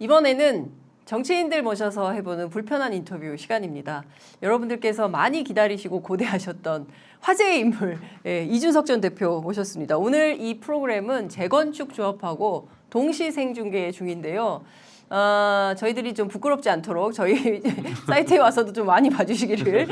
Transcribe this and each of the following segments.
이번에는 정치인들 모셔서 해보는 불편한 인터뷰 시간입니다. 여러분들께서 많이 기다리시고 고대하셨던 화제의 인물 이준석 전 대표 모셨습니다. 오늘 이 프로그램은 재건축 조합하고 동시 생중계 중인데요. 저희들이 좀 부끄럽지 않도록 저희 사이트에 와서도 좀 많이 봐주시기를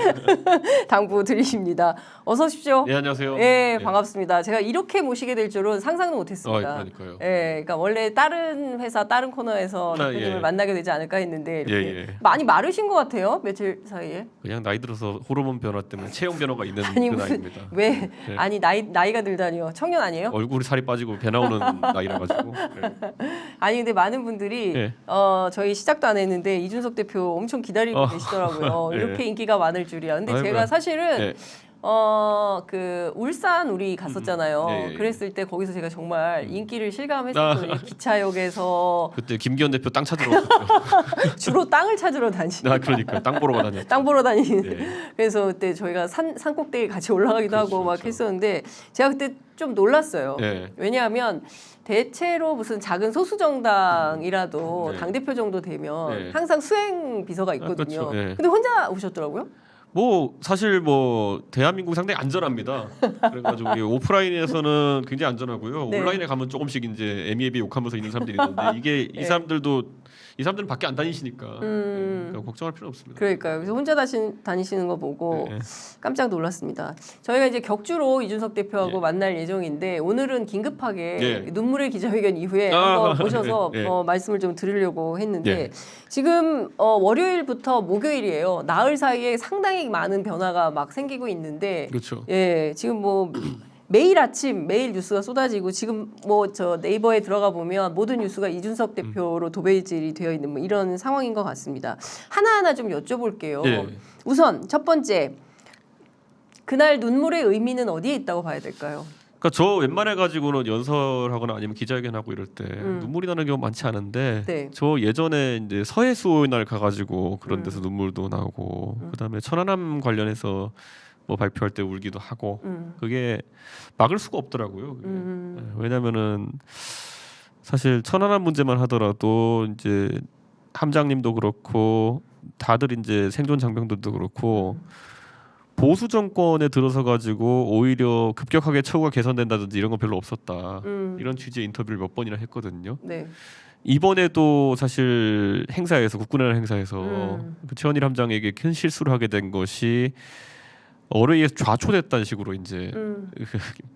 당부드리십니다. 어서 오십시오. 네, 안녕하세요. 네, 반갑습니다. 제가 이렇게 모시게 될 줄은 상상도 못했습니다. 그러니까요. 그러니까 원래 다른 회사, 다른 코너에서 대표님을 만나게 되지 않을까 했는데 이렇게 많이 마르신 것 같아요. 며칠 사이에. 그냥 나이 들어서 호르몬 변화 때문에 체형 변화가 있는 아니, 그 나이입니다. 왜? 아니 나이가 들다니요. 청년 아니에요? 얼굴이 살이 빠지고 배 나오는 나이라 가지고. 아니 근데 많은 분들이 저희 시작도 안 했는데 이준석 대표 엄청 기다리고 계시더라고요. 이렇게 인기가 많을 줄이야. 근데 제가 사실은 그 울산 우리 갔었잖아요. 그랬을 때 거기서 제가 정말 인기를 실감했었거든요. 기차역에서 그때 김기현 대표 땅 찾으러 왔었죠. 주로 땅을 찾으러 다니시는. 그러니까 땅 보러 다녔죠. 땅 보러 다니는. 그래서 그때 저희가 산 꼭대기 같이 올라가기도 하고 막 했었는데 제가 그때 좀 놀랐어요. 왜냐하면 대체로 무슨 작은 소수 정당이라도 당 대표 정도 되면 항상 수행 비서가 있거든요. 근데 혼자 오셨더라고요. 뭐 사실 뭐 대한민국 상당히 안전합니다. 그래가지고 오프라인에서는 굉장히 안전하고요. 온라인에 가면 조금씩 이제 애미애비 욕하면서 있는 사람들이 있는데 이게 이 사람들은 밖에 안 다니시니까 그러니까 걱정할 필요 없습니다. 그러니까요. 그래서 혼자 다니시는 거 보고 깜짝 놀랐습니다. 저희가 이제 격주로 이준석 대표하고 만날 예정인데 오늘은 긴급하게 눈물의 기자회견 이후에 한번 모셔서 말씀을 좀 드리려고 했는데 지금 월요일부터 목요일이에요. 나흘 사이에 상당히 많은 변화가 막 생기고 있는데 그렇죠. 지금 뭐 매일 아침 매일 뉴스가 쏟아지고 지금 뭐 저 네이버에 들어가 보면 모든 뉴스가 이준석 대표로 도배질이 되어 있는 뭐 이런 상황인 것 같습니다. 하나하나 좀 여쭤볼게요. 우선 첫 번째 그날 눈물의 의미는 어디에 있다고 봐야 될까요? 그러니까 저 웬만해 가지고는 연설하거나 아니면 기자회견하고 이럴 때 눈물이 나는 경우 많지 않은데 저 예전에 이제 서해수호 날 가가지고 그런 데서 눈물도 나고 그다음에 천안함 관련해서 뭐 발표할 때 울기도 하고 그게 막을 수가 없더라고요. 왜냐면은 사실 천안함 문제만 하더라도 이제 함장님도 그렇고 다들 이제 생존 장병들도 그렇고 보수 정권에 들어서 가지고 오히려 급격하게 처우가 개선된다든지 이런 건 별로 없었다. 이런 취지의 인터뷰를 몇 번이나 했거든요. 이번에도 사실 행사에서 국군의 행사에서 그 최원일 함장에게 큰 실수를 하게 된 것이 어뢰에 좌초됐다는 식으로 이제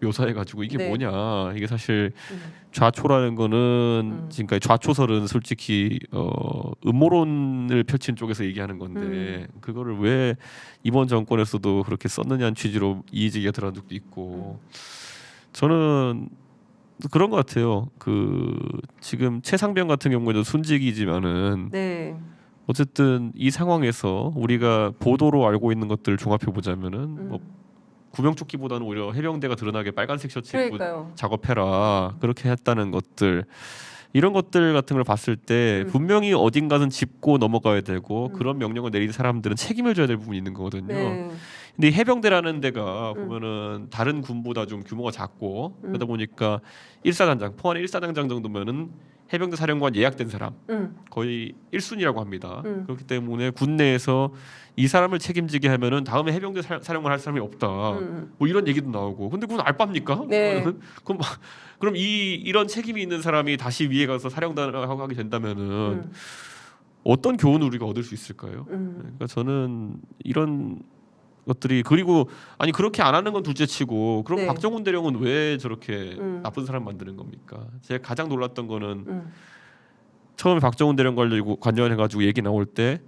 묘사해가지고 이게 뭐냐 이게 사실 좌초라는 거는 지금까지 좌초설은 솔직히 음모론을 펼친 쪽에서 얘기하는 건데 그거를 왜 이번 정권에서도 그렇게 썼느냐는 취지로 이의제기가 들어간 적도 있고 저는 그런 것 같아요. 그 지금 최상병 같은 경우에도 순직이지만은 어쨌든 이 상황에서 우리가 보도로 알고 있는 것들을 종합해 보자면은 뭐 구명조끼보다는 오히려 해병대가 드러나게 빨간색 셔츠 입고 작업해라 그렇게 했다는 것들 이런 것들 같은 걸 봤을 때 분명히 어딘가는 짚고 넘어가야 되고 그런 명령을 내린 사람들은 책임을 져야 될 부분이 있는 거거든요. 근데 해병대라는 데가 보면은 다른 군보다 좀 규모가 작고 그러다 보니까 일사단장 포항의 일사단장 정도면은 해병대 사령관 예약된 사람 거의 1순위라고 합니다. 그렇기 때문에 군내에서 이 사람을 책임지게 하면은 다음에 해병대 사령관 할 사람이 없다. 뭐 이런 얘기도 나오고. 근데 그건 알바입니까? 그럼 이런 책임이 있는 사람이 다시 위에 가서 사령관을 하게 된다면은 어떤 교훈을 우리가 얻을 수 있을까요? 그러니까 저는 이런 것들이 그리고 아니 그렇게 안 하는 건 둘째치고 그럼 박정훈 대령은 왜 저렇게 나쁜 사람 만드는 겁니까? 제가 가장 놀랐던 거는 처음에 박정훈 대령 관련해가지고 얘기 나올 때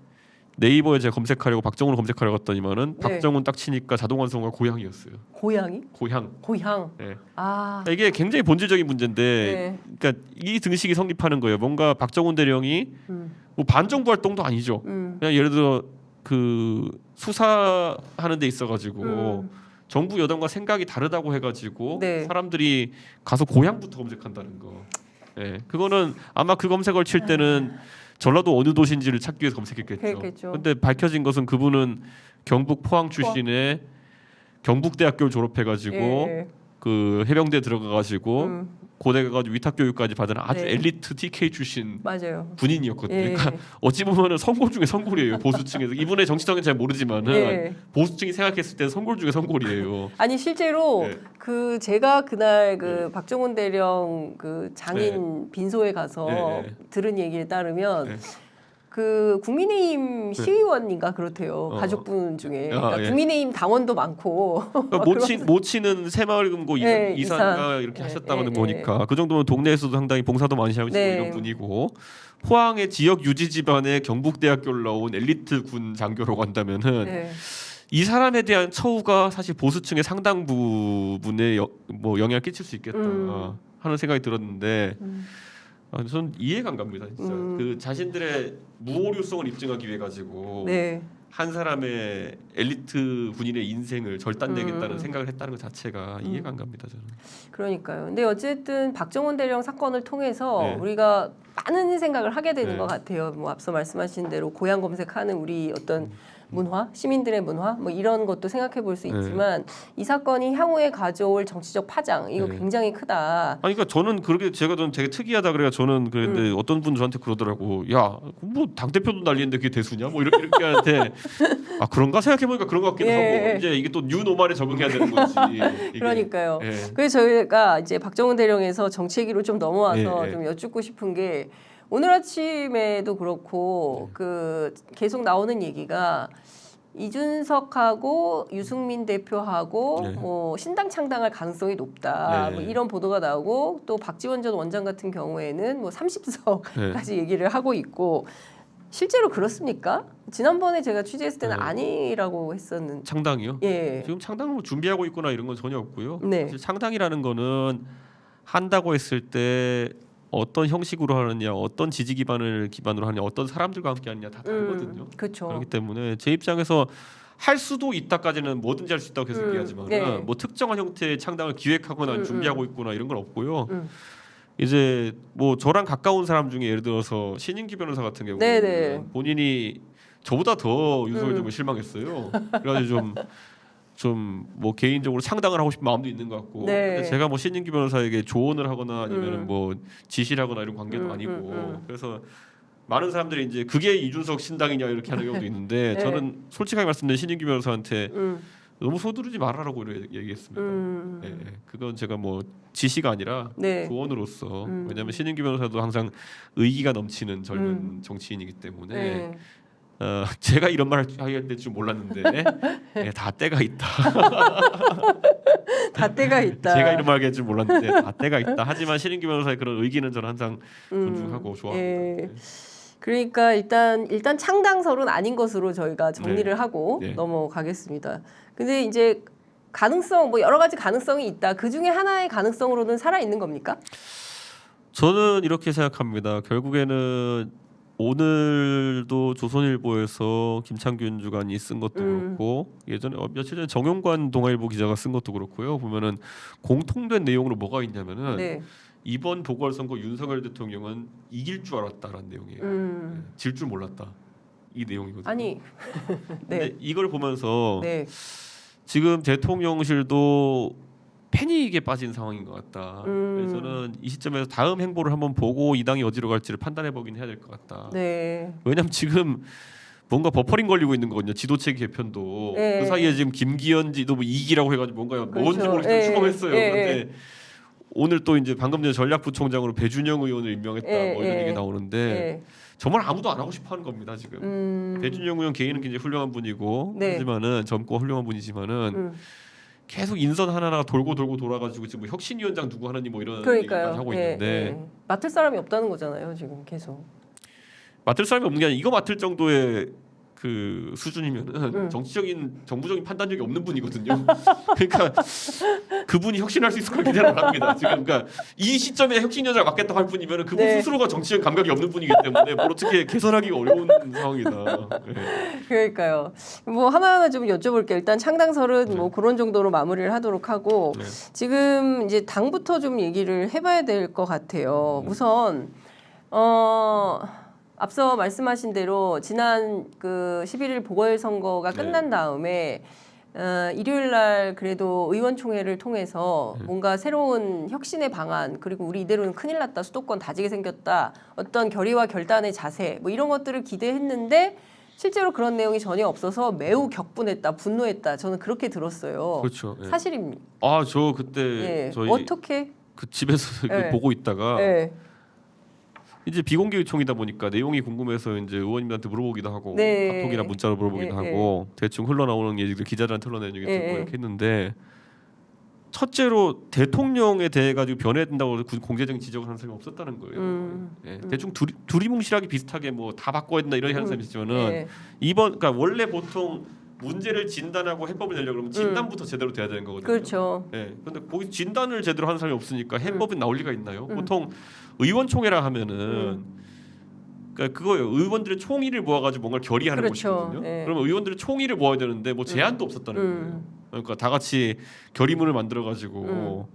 네이버에 제가 검색하려고 박정훈을 검색하려고 했더니만은 박정훈 딱 치니까 자동 완성어가 고향이었어요. 고양이? 고향. 아 이게 굉장히 본질적인 문제인데, 그러니까 이 등식이 성립하는 거예요. 뭔가 박정훈 대령이 뭐 반정부 활동도 아니죠. 그냥 예를 들어 그 수사하는 데 있어가지고 정부 여당과 생각이 다르다고 해가지고 사람들이 가서 고향부터 검색한다는 거. 그거는 아마 그 검색어를 칠 때는 전라도 어느 도시인지를 찾기 위해서 검색했겠죠. 근데 밝혀진 것은 그분은 경북 포항 출신의 경북대학교를 졸업해가지고 그 해병대 들어가가지고 고대 가가지고 위탁 교육까지 받은 아주 네. 엘리트 TK 출신 맞아요. 군인이었거든요. 예. 그러니까 어찌 보면은 선골 중에 선골이에요. 보수층에서 이분의 정치성은 잘 모르지만은 예. 보수층이 생각했을 때는 선골 중에 선골이에요. 아니 실제로 네. 그 제가 그날 그 네. 박정훈 대령 그 장인 빈소에 가서 네. 들은 얘기에 따르면 네. 그 국민의힘 시의원인가 그렇대요. 가족분 중에 그러니까 예. 국민의힘 당원도 많고 그러니까 모치는 새마을금고 네, 이사가 이렇게 네, 하셨다고는 네, 보니까 그 정도면 동네에서도 상당히 봉사도 많이 하시고 네. 이런 분이고 포항의 지역 유지 집안의 경북대학교를 나온 엘리트 군 장교라고 한다면은 네. 이 사람에 대한 처우가 사실 보수층의 상당 부분에 뭐 영향을 끼칠 수 있겠다 하는 생각이 들었는데 저는 이해가 안 갑니다. 진짜 그 자신들의 무오류성을 입증하기 위해 가지고 네. 한 사람의 엘리트 군인의 인생을 절단내겠다는 생각을 했다는 것 자체가 이해가 안 갑니다. 저는. 그러니까요. 근데 어쨌든 박정훈 대령 사건을 통해서 네. 우리가 많은 생각을 하게 되는 네. 것 같아요. 뭐 앞서 말씀하신 대로 고향 검색하는 우리 어떤 문화, 시민들의 문화, 뭐 이런 것도 생각해 볼 수 있지만 이 사건이 향후에 가져올 정치적 파장 이거 굉장히 크다. 아니 그러니까 저는 그렇게 제가 좀 되게 특이하다 그래가 저는 그랬는데 어떤 분 저한테 그러더라고. 야, 뭐 당 대표도 난리인데 그게 대수냐? 뭐 이렇게 한테 아 그런가 생각해 보니까 그런 것 같기도 하고 이제 이게 또 뉴노멀에 적응해야 되는 거지. 이게. 그러니까요. 예. 그래서 저희가 이제 박정훈 대령에서 정치 얘기로 좀 넘어와서 좀 여쭙고 싶은 게. 오늘 아침에도 그렇고 그 계속 나오는 얘기가 이준석하고 유승민 대표하고 뭐 신당 창당할 가능성이 높다. 뭐 이런 보도가 나오고 또 박지원 전 원장 같은 경우에는 뭐 30석까지 얘기를 하고 있고 실제로 그렇습니까? 지난번에 제가 취재했을 때는 아니라고 했었는데 창당이요? 예. 지금 창당을 준비하고 있거나 이런 건 전혀 없고요. 네. 사실 창당이라는 거는 한다고 했을 때 어떤 형식으로 하느냐, 어떤 지지 기반으로 하느냐, 어떤 사람들과 함께 하느냐 다 다르거든요. 그렇죠. 그렇기 때문에 제 입장에서 할 수도 있다까지는 뭐든지 할 수 있다고 계속 얘기하지만 뭐 특정한 형태의 창당을 기획하거나 준비하고 있거나 이런 건 없고요. 이제 뭐 저랑 가까운 사람 중에 예를 들어서 신인기 변호사 같은 경우는 본인이 저보다 더 윤석열 정부에 실망했어요. 그래가지고 좀 뭐 개인적으로 창당을 하고 싶은 마음도 있는 것 같고 근데 제가 뭐 신인기 변호사에게 조언을 하거나 아니면은 뭐 지시를 하거나 이런 관계도 아니고 그래서 많은 사람들이 이제 그게 이준석 신당이냐 이렇게 하는 경우도 있는데 저는 솔직하게 말씀드린 신인기 변호사한테 너무 서두르지 말아라고 얘기했습니다. 그건 제가 뭐 지시가 아니라 조언으로서 왜냐하면 신인기 변호사도 항상 의기가 넘치는 젊은 정치인이기 때문에 제가 이런 말을 하게 될 줄 몰랐는데 다 때가 있다. 다 때가 있다. 제가 이런 말 하게 될 줄 몰랐는데 다 때가 있다. 하지만 신인기 변호사의 그런 의기는 저는 항상 존중하고 좋아합니다. 그러니까 일단 창당설은 아닌 것으로 저희가 정리를 하고 넘어가겠습니다. 근데 이제 가능성 뭐 여러 가지 가능성이 있다. 그 중에 하나의 가능성으로는 살아 있는 겁니까? 저는 이렇게 생각합니다. 결국에는 오늘도 조선일보에서 김창균 주간이 쓴 것도 그렇고 예전에 며칠 전에 정용관 동아일보 기자가 쓴 것도 그렇고요. 보면은 공통된 내용으로 뭐가 있냐면은 이번 보궐선거 윤석열 대통령은 이길 줄 알았다라는 내용이에요. 질 줄 몰랐다. 이 내용이거든요. 아니, 근데 이걸 보면서 지금 대통령실도 패닉에 빠진 상황인 것 같다. 그래서 저는 이 시점에서 다음 행보를 한번 보고 이 당이 어디로 갈지를 판단해 보긴 해야 될 것 같다. 왜냐하면 지금 뭔가 버퍼링 걸리고 있는 거거든요. 지도체 개편도 그 사이에 지금 김기현지도 뭐 2기라고 해가지고 뭔가 뭔지 모르겠지만 추범했어요. 그런데 오늘 또 이제 방금 전에 전략부총장으로 배준영 의원을 임명했다 뭐 이런 얘기 나오는데 정말 아무도 안 하고 싶어하는 겁니다 지금. 배준영 의원 개인은 굉장히 훌륭한 분이고 하지만은 젊고 훌륭한 분이지만은 계속 인선 하나하나 돌고 돌아가지고 지금 뭐 혁신위원장 누구 하느니 뭐 이런 얘기까지 하고 있는데 맡을 사람이 없다는 거잖아요 지금 계속. 맡을 사람이 없는 게 아니라 이거 맡을 정도의 그 수준이면은 정치적인 정부적인 판단력이 없는 분이거든요. 그러니까 그분이 혁신할 수 있을 거라 기대를 합니다. 지금 그러니까 이 시점에 혁신위원장을 맡겠다고 할 분이면은 그분 스스로가 정치적 감각이 없는 분이기 때문에 뭘 어떻게 개선하기가 어려운 상황이다. 그러니까요. 뭐 하나하나 좀 여쭤볼게요. 일단 창당설은 뭐 그런 정도로 마무리를 하도록 하고 지금 이제 당부터 좀 얘기를 해봐야 될 것 같아요. 우선 앞서 말씀하신 대로 지난 그 11일 보궐선거가 끝난 다음에 일요일 날 그래도 의원총회를 통해서 뭔가 새로운 혁신의 방안 그리고 우리 이대로는 큰일 났다 수도권 다지게 생겼다 어떤 결의와 결단의 자세 뭐 이런 것들을 기대했는데 실제로 그런 내용이 전혀 없어서 매우 격분했다 분노했다 저는 그렇게 들었어요. 그렇죠. 예. 사실입니다. 저 그때 예. 저희 어떻게 그 집에서 예. 보고 있다가 예. 이제 비공개 요청이다 보니까 내용이 궁금해서 이제 의원님한테 물어보기도 하고 네. 카톡이나 문자로 물어보기도 예, 하고 대충 흘러나오는 얘기들 기자들한테 흘러내는 얘기 듣고 예. 이렇게 했는데 첫째로 대통령에 대해 가지고 변해야 된다고 공개적인 지적을 하는 사람이 없었다는 거예요. 예. 대충 두리뭉실하게 비슷하게 뭐 다 바꿔야 된다 이런 하는 사람이 있지만은 예. 이번 그러니까 원래 보통 문제를 진단하고 해법을 내려고 그러면 진단부터 제대로 돼야 되는 거거든요. 그렇죠. 예. 근데 거기 진단을 제대로 하는 사람이 없으니까 해법이 나올 리가 있나요? 보통 의원총회라 하면은 그러니까 그거예요. 의원들의 총의를 모아가지고 뭔가를 결의하는 그렇죠. 곳이거든요. 예. 그러면 의원들의 총의를 모아야 되는데 뭐 제안도 없었다는 거예요. 그러니까 다 같이 결의문을 만들어가지고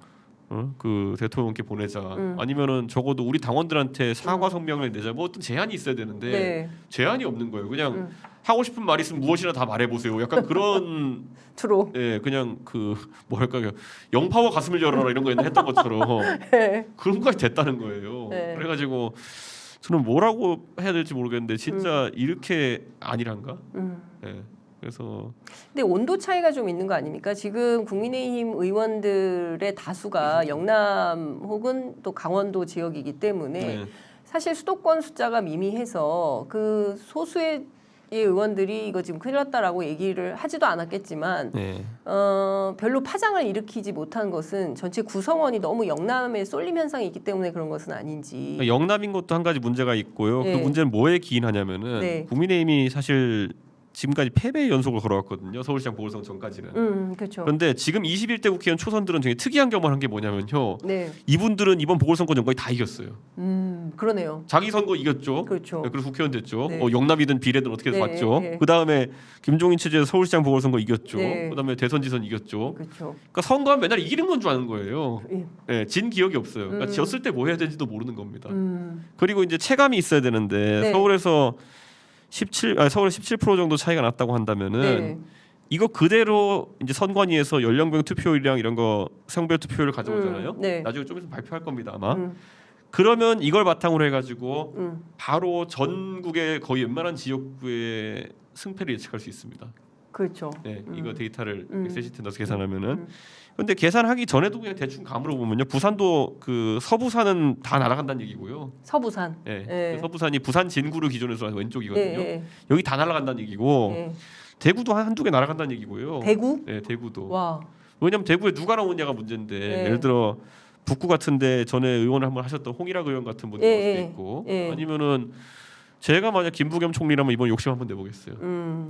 그 대통령께 보내자. 아니면은 적어도 우리 당원들한테 사과 성명을 내자. 뭐 어떤 제안이 있어야 되는데 네. 제안이 없는 거예요. 그냥 하고 싶은 말 있으면 무엇이나 다 말해보세요. 약간 그런 트로. 예, 그냥 그 뭐랄까요, 영파워 가슴을 열어라 이런 거 옛날에 했던 것처럼 네. 그런 것까지 됐다는 거예요. 네. 그래가지고 저는 뭐라고 해야 될지 모르겠는데 진짜 이렇게 아니란가? 예, 그래서 근데 온도 차이가 좀 있는 거 아닙니까? 지금 국민의힘 의원들의 다수가 영남 혹은 또 강원도 지역이기 때문에 네. 사실 수도권 숫자가 미미해서 그 소수의 의원들이 이거 지금 큰일 났다라고 얘기를 하지도 않았겠지만 네. 별로 파장을 일으키지 못한 것은 전체 구성원이 너무 영남에 쏠림 현상이 있기 때문에 그런 것은 아닌지. 영남인 것도 한 가지 문제가 있고요. 네. 그 문제는 뭐에 기인하냐면은 네. 국민의힘이 사실 지금까지 패배의 연속을 걸어왔거든요. 서울시장 보궐선거 전까지는. 그렇죠. 그런데 지금 21대 국회의원 초선들은 되게 특이한 경험을 한 게 뭐냐면요. 네. 이분들은 이번 보궐선거 전까지 다 이겼어요. 그러네요. 자기 선거 이겼죠. 그렇죠. 그래서 국회의원 됐죠. 네. 영남이든 비례든 어떻게 네, 봤죠. 네. 그 다음에 김종인 체제 서울시장 보궐선거 이겼죠. 네. 그 다음에 대선 지선 이겼죠. 그렇죠. 그러니까 선거하면 맨날 이기는 건 줄 아는 거예요. 예. 네, 진 기억이 없어요. 그러니까 졌을 때 뭐 해야 되는지도 모르는 겁니다. 음. 그리고 이제 체감이 있어야 되는데 네. 서울에서 서울에 17% 정도 차이가 났다고 한다면은 네. 이거 그대로 이제 선관위에서 연령별 투표율이랑 이런 거 성별 투표율을 가져오잖아요. 네. 나중에 좀 있으면 발표할 겁니다 아마. 그러면 이걸 바탕으로 해가지고 바로 전국의 거의 웬만한 지역구의 승패를 예측할 수 있습니다. 그렇죠. 네, 이거 데이터를 엑셀 시트에 넣어서 계산하면은. 근데 계산하기 전에도 그냥 대충 감으로 보면요, 부산도 그 서부산은 다 날아간다는 얘기고요. 서부산. 네, 네. 그 서부산이 부산 진구를 기준으로 해서 왼쪽이거든요. 네. 여기 다 날아간다는 얘기고 네. 대구도 한두 개 날아간다는 얘기고요. 대구? 네, 대구도. 와. 왜냐면 대구에 누가 나오느냐가 문제인데 네. 예를 들어 북구 같은데 전에 의원을 한번 하셨던 홍일학 의원 같은 분이 나올 수도 있고 아니면은 제가 만약 김부겸 총리라면 이번 욕심 한번 내보겠어요.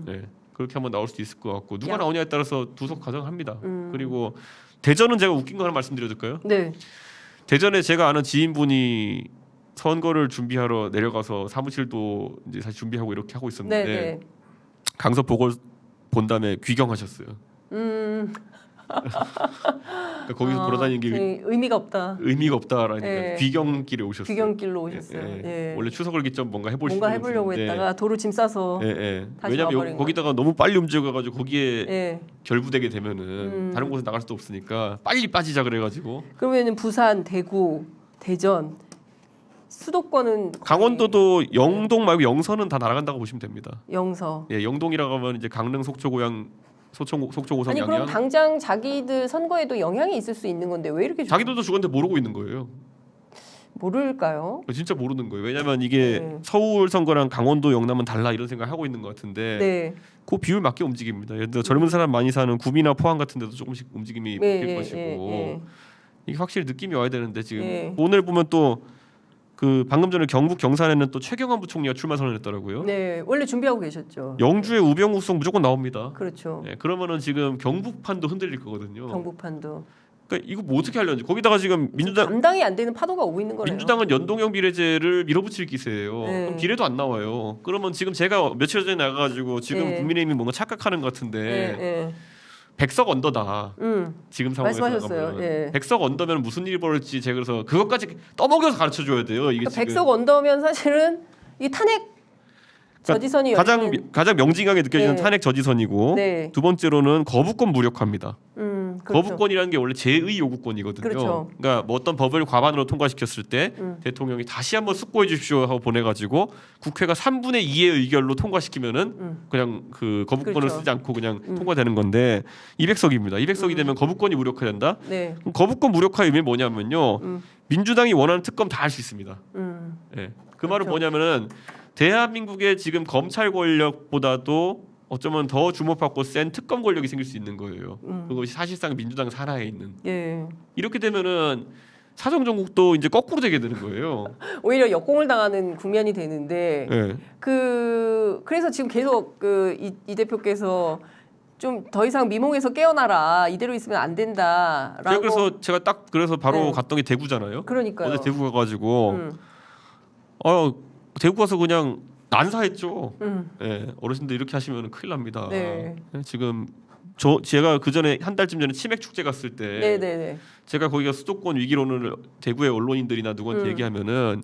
네, 그렇게 한번 나올 수도 있을 것 같고 누가 나오냐에 따라서 두석 가정합니다. 그리고 대전은 제가 웃긴 거 하나 말씀드려줄까요? 네. 대전에 제가 아는 지인분이 선거를 준비하러 내려가서 사무실도 이제 사실 준비하고 이렇게 하고 있었는데 네. 강서 보궐 본 다음에 귀경하셨어요. 그러니까 거기서 돌아다니는 게 의미가 없다. 의미가 없다라니까 네. 귀경길에 오셨어요. 귀경길로 오셨어요. 예, 예. 예. 원래 추석을 기점 뭔가 해보시려고 뭔가 해보려고 했다가 도로 짐 싸서 다시 왜냐면 와버린 거기다가 너무 빨리 움직여가지고 거기에 예. 결부되게 되면은 다른 곳에 나갈 수도 없으니까 빨리 빠지자 그래가지고. 그러면은 부산, 대구, 대전 수도권은 강원도도 영동 말고 영서는 다 날아간다고 보시면 됩니다. 영서. 예, 영동이라고 하면 이제 강릉, 속초, 고양, 속초, 고성, 아니 양양. 그럼 당장 자기들 선거에도 영향이 있을 수 있는 건데 왜 이렇게 자기들도 죽었는데 모르고 있는 거예요. 모를까요? 진짜 모르는 거예요. 왜냐하면 이게 서울 선거랑 강원도, 영남은 달라 이런 생각 하고 있는 것 같은데 네. 그 비율 맞게 움직입니다. 예를 들어 젊은 사람 많이 사는 구미나 포항 같은 데도 조금씩 움직임이 바뀔 것이고 이게 확실히 느낌이 와야 되는데 지금 오늘 보면 또 그 방금 전에 경북 경산에는 또 최경환 부총리가 출마 선언했더라고요. 네, 원래 준비하고 계셨죠. 영주의 우병우 수석 무조건 나옵니다. 그렇죠. 네, 그러면은 지금 경북판도 흔들릴 거거든요. 경북판도. 그러니까 이거 뭐 어떻게 하려는지. 거기다가 지금 민주당 감당이 안 되는 파도가 오고 있는 거예요. 민주당은 연동형 비례제를 밀어붙일 기세예요. 네. 그럼 비례도 안 나와요. 그러면 지금 제가 며칠 전에 나가가지고 지금 국민의힘이 뭔가 착각하는 것 같은데 100석 언더다. 지금 상황에서 말씀하셨어요. 나가면 100석 언더면 무슨 일이 벌어질지 제가 그래서 그것까지 떠먹여서 가르쳐 줘야 돼요. 이게 그러니까 지금 100석 언더면 사실은 이 탄핵 저지선이 가장 명징하게 느껴지는 네. 탄핵 저지선이고 네. 두 번째로는 거부권 무력화입니다. 그렇죠. 거부권이라는 게 원래 제의 요구권이거든요. 그렇죠. 그러니까 뭐 어떤 법을 과반으로 통과시켰을 때 대통령이 다시 한번 숙고해 주십시오 하고 보내가지고 국회가 3분의 2의 의결로 통과시키면은 그냥 그 거부권을 그렇죠. 쓰지 않고 그냥 통과되는 건데 200석입니다. 200석이 되면 거부권이 무력화된다. 네. 그럼 거부권 무력화 의미 뭐냐면요. 민주당이 원하는 특검 다 할 수 있습니다. 네. 그 말은 그렇죠. 뭐냐면은 대한민국의 지금 검찰 권력보다도 어쩌면 더 주목받고 센 특검 권력이 생길 수 있는 거예요. 그것이 사실상 민주당 산하에 있는. 예. 이렇게 되면은 사정정국도 이제 거꾸로 되게 되는 거예요. 오히려 역공을 당하는 국면이 되는데 네. 그래서 지금 계속 이 대표께서 좀 더 이상 미몽에서 깨어나라 이대로 있으면 안 된다라고. 그래서 제가 딱 그래서 바로 네. 갔던 게 대구잖아요. 그러니까요. 어제 대구 가가지고 대구 가서 그냥 난사했죠. 네, 어르신들 이렇게 하시면 큰일 납니다. 네. 지금 제가 그 전에 한 달쯤 전에 치맥 축제 갔을 때 네네네. 제가 거기가 수도권 위기론을 대구의 언론인들이나 누구한테 얘기하면은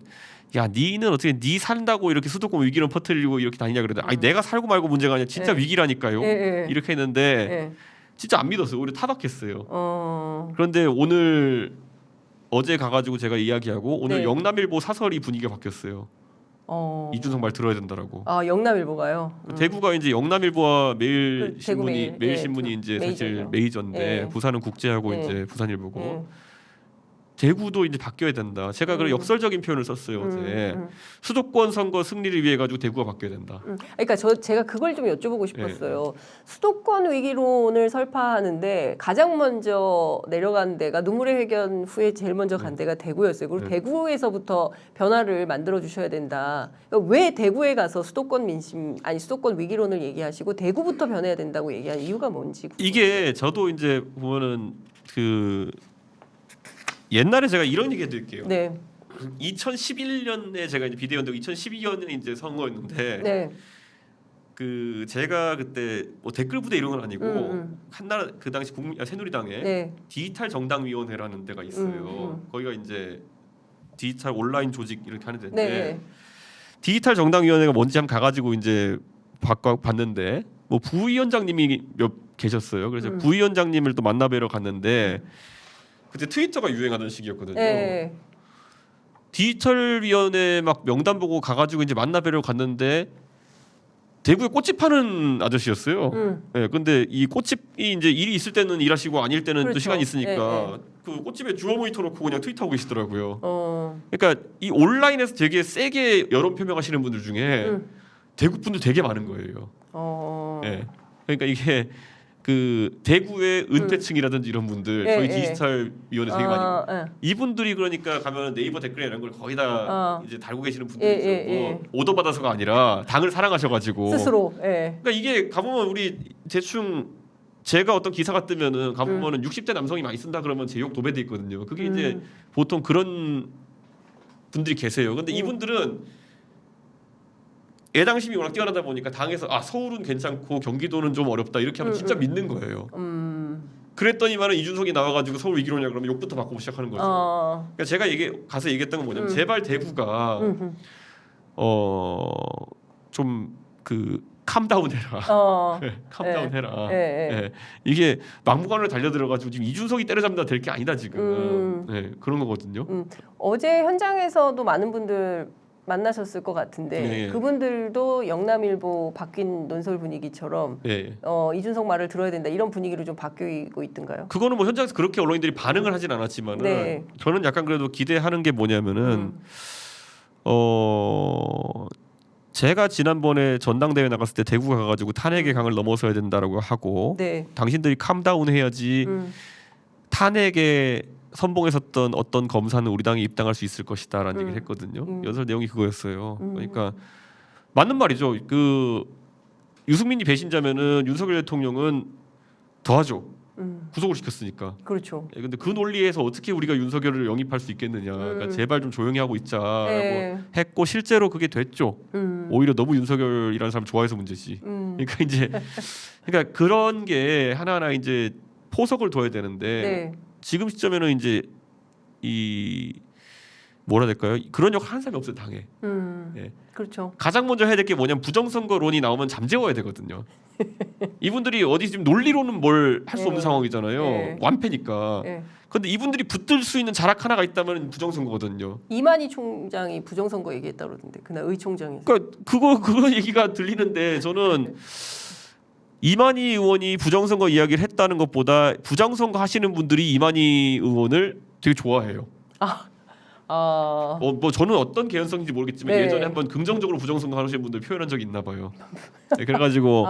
야 니는 어떻게 니 산다고 이렇게 수도권 위기론 퍼뜨리고 이렇게 다니냐 그러더니 아니 내가 살고 말고 문제가 아니라 진짜 네. 위기라니까요. 네. 이렇게 했는데 네. 진짜 안 믿었어요. 오히려 타박했어요. 그런데 어제 가가지고 제가 이야기하고 오늘 네. 영남일보 사설이 분위기가 바뀌었어요. 이준석 말 들어야 된다라고. 아 영남일보가요. 대구가 이제 영남일보와 매일신문이 대구 매일신문이 이제 사실 메이저죠. 메이저인데 네. 부산은 국제하고 네. 이제 부산일보고 대구도 이제 바뀌어야 된다. 제가 그런 역설적인 표현을 썼어요 어제. 수도권 선거 승리를 위해 가지고 대구가 바뀌어야 된다. 그러니까 제가 그걸 좀 여쭤보고 싶었어요. 수도권 위기론을 설파하는데 가장 먼저 내려간 데가 눈물의 회견 후에 제일 먼저 간 데가 대구였어요. 그리고 대구에서부터 변화를 만들어 주셔야 된다. 그러니까 왜 대구에 가서 수도권 위기론을 얘기하시고 대구부터 변해야 된다고 얘기한 이유가 뭔지. 이게 저도 이제 보면은 옛날에 제가 이런 얘기 해드릴게요. 네. 2011년에 제가 이제 비대위원장 2012년에 이제 선거였는데 제가 그때 뭐 댓글 부대 이런 건 아니고 한나라 그 당시 새누리당에 디지털 정당위원회라는 데가 있어요. 거기가 이제 디지털 온라인 조직 이렇게 하는 데인데 디지털 정당위원회가 뭔지 한번 가가지고 이제 봤는데 뭐 부위원장님이 몇 계셨어요. 그래서 부위원장님을 또 만나뵈러 갔는데. 그때 트위터가 유행하던 시기였거든요. 디지털위원회 막 명단 보고 가가지고 이제 만나뵈러 갔는데 대구에 꽃집 파는 아저씨였어요. 네, 근데 이 꽃집이 이제 일이 있을 때는 일하시고 아닐 때는 그렇죠. 또 시간이 있으니까 그 꽃집에 주어 모니터 놓고 그냥 트위터하고 계시더라고요. 그러니까 이 온라인에서 되게 세게 여론 표명하시는 분들 중에 대구 분들 되게 많은 거예요. 네. 그러니까 이게 대구의 은퇴층이라든지 이런 분들 저희 디지털 위원회 되게 많이 이분들이 그러니까 가면 네이버 댓글에 이런 걸 거의 다 이제 달고 계시는 분들이죠. 뭐 오더 받아서가 아니라 당을 사랑하셔가지고 스스로. 그러니까 이게 가보면 우리 대충 제가 어떤 기사가 뜨면은 가보면은 60대 남성이 많이 쓴다 그러면 제 욕 도배돼 있거든요. 그게 이제 보통 그런 분들이 계세요. 근데 이분들은 애당심이 워낙 뛰어나다 보니까 당에서 서울은 괜찮고 경기도는 좀 어렵다 이렇게 하면 진짜 믿는 거예요. 그랬더니만은 이준석이 나와가지고 서울 위기론이야 그러면 욕부터 바꾸고 시작하는 거죠. 그러니까 제가 가서 얘기했던 건 뭐냐면 제발 대구가 좀 캄다운 해라. 캄다운 해라. 이게 막무가내로 달려들어가지고 지금 이준석이 때려잡는다 될 게 아니다 지금. 그런 거거든요. 어제 현장에서도 많은 분들 만나셨을 것 같은데 그분들도 영남일보 바뀐 논설 분위기처럼 이준석 말을 들어야 된다 이런 분위기로 좀 바뀌고 있던가요? 그거는 뭐 현장에서 그렇게 언론인들이 반응을 하진 않았지만은 저는 약간 그래도 기대하는 게 뭐냐면은 제가 지난번에 전당대회 나갔을 때 대구 가가지고 탄핵의 강을 넘어서야 된다라고 하고 당신들이 캄다운 해야지 탄핵에 선봉했었던 어떤 검사는 우리 당에 입당할 수 있을 것이다라는 얘기를 했거든요. 연설 내용이 그거였어요. 그러니까 맞는 말이죠. 유승민이 배신자면은 윤석열 대통령은 더하죠. 구속을 시켰으니까. 그렇죠. 근데 그 논리에서 어떻게 우리가 윤석열을 영입할 수 있겠느냐. 그러니까 제발 좀 조용히 하고 있자라고 했고 실제로 그게 됐죠. 오히려 너무 윤석열이라는 사람 좋아해서 문제지. 그러니까 이제 그런 게 하나하나 이제 포석을 둬야 되는데. 지금 시점에는 이제 뭐라 해야 될까요? 그런 역할 하는 사람이 없어요 당에. 예. 그렇죠. 가장 먼저 해야 될 게 뭐냐면 부정선거론이 나오면 잠재워야 되거든요. 이분들이 어디 지금 논리로는 뭘 할 수 없는 상황이잖아요. 완패니까. 근데 이분들이 붙들 수 있는 자락 하나가 있다면 부정선거거든요. 이만희 총장이 부정선거 얘기했다 그러던데 그날 의총장에서. 그러니까 그거 얘기가 들리는데 저는 이만희 의원이 부정선거 이야기를 했다는 것보다 부정선거 하시는 분들이 이만희 의원을 되게 좋아해요. 뭐 저는 어떤 개연성인지 모르겠지만 네. 예전에 한번 긍정적으로 부정선거 하시는 분들 표현한 적이 있나 봐요. 네, 그래가지고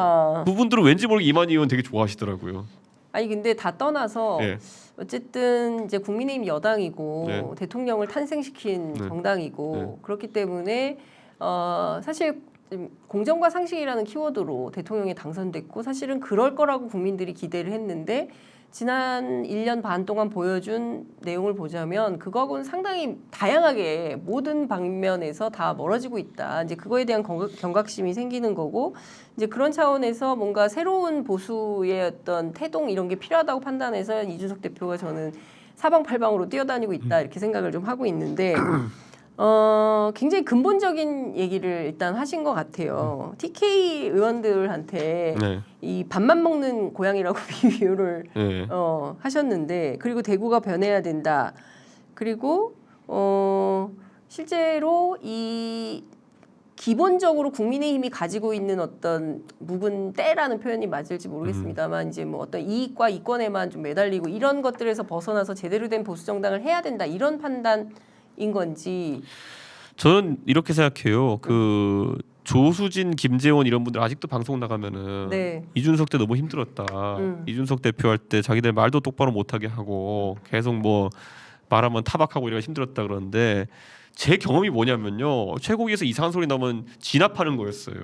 그분들은 왠지 모르게 이만희 의원 되게 좋아하시더라고요. 아니 근데 다 떠나서 네. 어쨌든 이제 국민의힘 여당이고 네. 대통령을 탄생시킨 네. 정당이고 네. 그렇기 때문에 사실 공정과 상식이라는 키워드로 대통령이 당선됐고 사실은 그럴 거라고 국민들이 기대를 했는데 지난 1년 반 동안 보여준 내용을 보자면 그거하고는 상당히 다양하게 모든 방면에서 다 멀어지고 있다. 이제 그거에 대한 경각심이 생기는 거고 이제 그런 차원에서 뭔가 새로운 보수의 어떤 태동 이런 게 필요하다고 판단해서 이준석 대표가 저는 사방팔방으로 뛰어다니고 있다 이렇게 생각을 좀 하고 있는데 굉장히 근본적인 얘기를 일단 하신 것 같아요. TK 의원들한테 네. 이 밥만 먹는 고양이라고 비유를 네. 하셨는데 그리고 대구가 변해야 된다. 그리고 실제로 이 기본적으로 국민의힘이 가지고 있는 어떤 묵은 때라는 표현이 맞을지 모르겠습니다만 이제 뭐 어떤 이익과 이권에만 좀 매달리고 이런 것들에서 벗어나서 제대로 된 보수 정당을 해야 된다 이런 판단인 건지. 저는 이렇게 생각해요. 그 조수진, 김재원 이런 분들 아직도 방송 나가면은 네. 이준석 때 너무 힘들었다. 이준석 대표 할 때 자기들 말도 똑바로 못하게 하고 계속 뭐 말하면 타박하고 이래가 힘들었다 그러는데 제 경험이 뭐냐면요. 최고위에서 이상한 소리 나오면 진압하는 거였어요.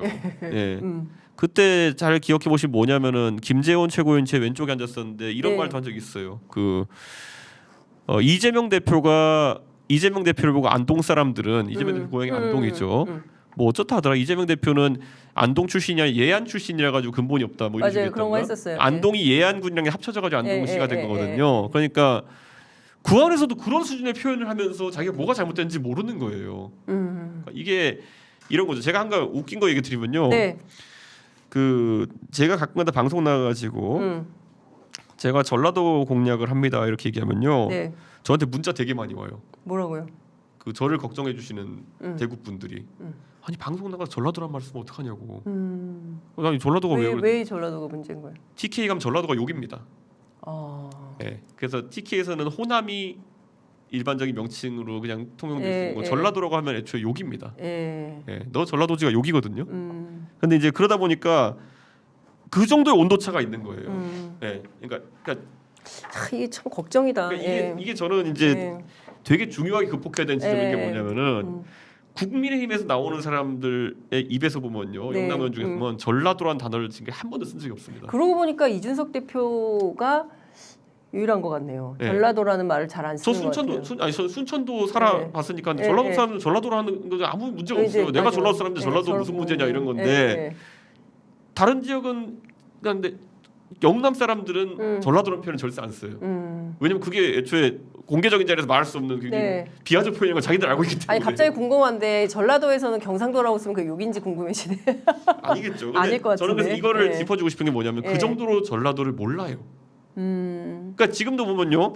예. 그때 잘 기억해 보시면 뭐냐면은 김재원 최고위원 제 왼쪽에 앉았었는데 이런 네. 말도 한 적이 있어요. 그 이재명 대표를 보고 안동 사람들은 이재명 대표 고향이 안동이죠. 뭐 어쩌다 하더라. 이재명 대표는 안동 출신이야 예안 출신이라 가지고 근본이 없다. 뭐 이런 맞아요. 식으로 그런 거 했다고요? 했었어요. 안동이 예안군이랑 합쳐져가지고 안동시가 된 거거든요. 그러니까 그 안에서도 그런 수준의 표현을 하면서 자기가 뭐가 잘못됐는지 모르는 거예요. 그러니까 이게 이런 거죠. 제가 한가 웃긴 거 얘기 드리면요. 네. 그 제가 가끔가다 방송 나가가지고 제가 전라도 공략을 합니다 이렇게 얘기하면요. 네. 저한테 문자 되게 많이 와요. 뭐라고요? 그 저를 걱정해 주시는 대구 분들이 아니 방송 나가서 전라도란 말 쓰면 어떡하냐고. 아니 전라도가 왜 전라도가 문제인 거예요? TK 가면 전라도가 욕입니다. 네, 그래서 TK에서는 호남이 일반적인 명칭으로 그냥 통용될 수 있고 전라도라고 하면 애초에 욕입니다. 너 전라도지가 욕이거든요. 근데 이제 그러다 보니까 그 정도의 온도차가 있는 거예요. 그러니까 이게 참 걱정이다. 그러니까 이게 저는 이제 되게 중요하게 극복해야 되는 지점인 게 뭐냐면은 국민의힘에서 나오는 사람들의 입에서 보면요, 영남 의원 중에서 보면 전라도란 단어를 지금 한 번도 쓴 적이 없습니다. 그러고 보니까 이준석 대표가 유일한 것 같네요. 전라도라는 말을 잘 안 쓰는 것 같아요. 저 순천도 살아봤으니까 전라도 사람은 전라도라는 거 아무 문제가 없어요. 내가 전라도 사람인데 전라도 무슨 문제냐 이런 건데 다른 지역은 근데 영남 사람들은 전라도라는 표현을 절대 안 써요. 왜냐면 그게 애초에 공개적인 자리에서 말할 수 없는 비하적 표현인 걸 자기들 알고 있기 때문에. 아니 갑자기 궁금한데 전라도에서는 경상도라고 쓰면 그 욕인지 궁금해지네. 아니겠죠. 근데 아닐 것 같은데. 저는 그래서 이거를 짚어주고 싶은 게 뭐냐면 그 정도로 전라도를 몰라요. 그러니까 지금도 보면요.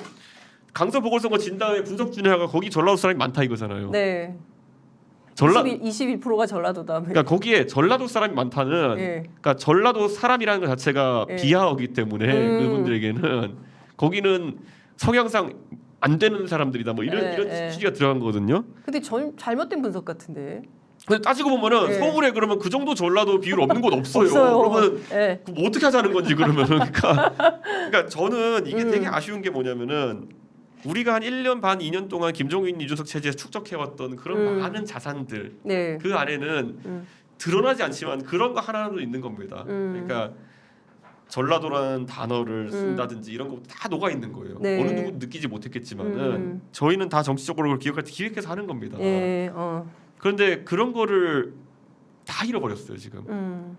강서 보궐선거 진 다음에 분석준회가 거기 전라도 사람이 많다 이거잖아요. 네. 21%가 전라도다. 그러니까 거기에 전라도 사람이 많다는 그러니까 전라도 사람이라는 것 자체가 비하어기 때문에 그분들에게는 거기는 성향상 안 되는 사람들이다 뭐 이런 취지가 들어간 거거든요. 근데 잘못된 분석 같은데. 근데 따지고 보면은 서울에 그러면 그 정도 전라도 비율 없는 곳 없어요. 없어요. 그러면 뭐 어떻게 하자는 건지 그러면은 그러니까 저는 이게 되게 아쉬운 게 뭐냐면은 우리가 한 1년 반, 2년 동안 김종인, 이준석 체제에서 축적해왔던 그런 많은 자산들 그 안에는 드러나지 않지만 그런 거 하나도 있는 겁니다. 그러니까 전라도라는 단어를 쓴다든지 이런 거 다 녹아 있는 거예요. 어느 누구도 느끼지 못했겠지만은 저희는 다 정치적으로 그걸 기획해서 하는 겁니다. 그런데 그런 거를 다 잃어버렸어요 지금.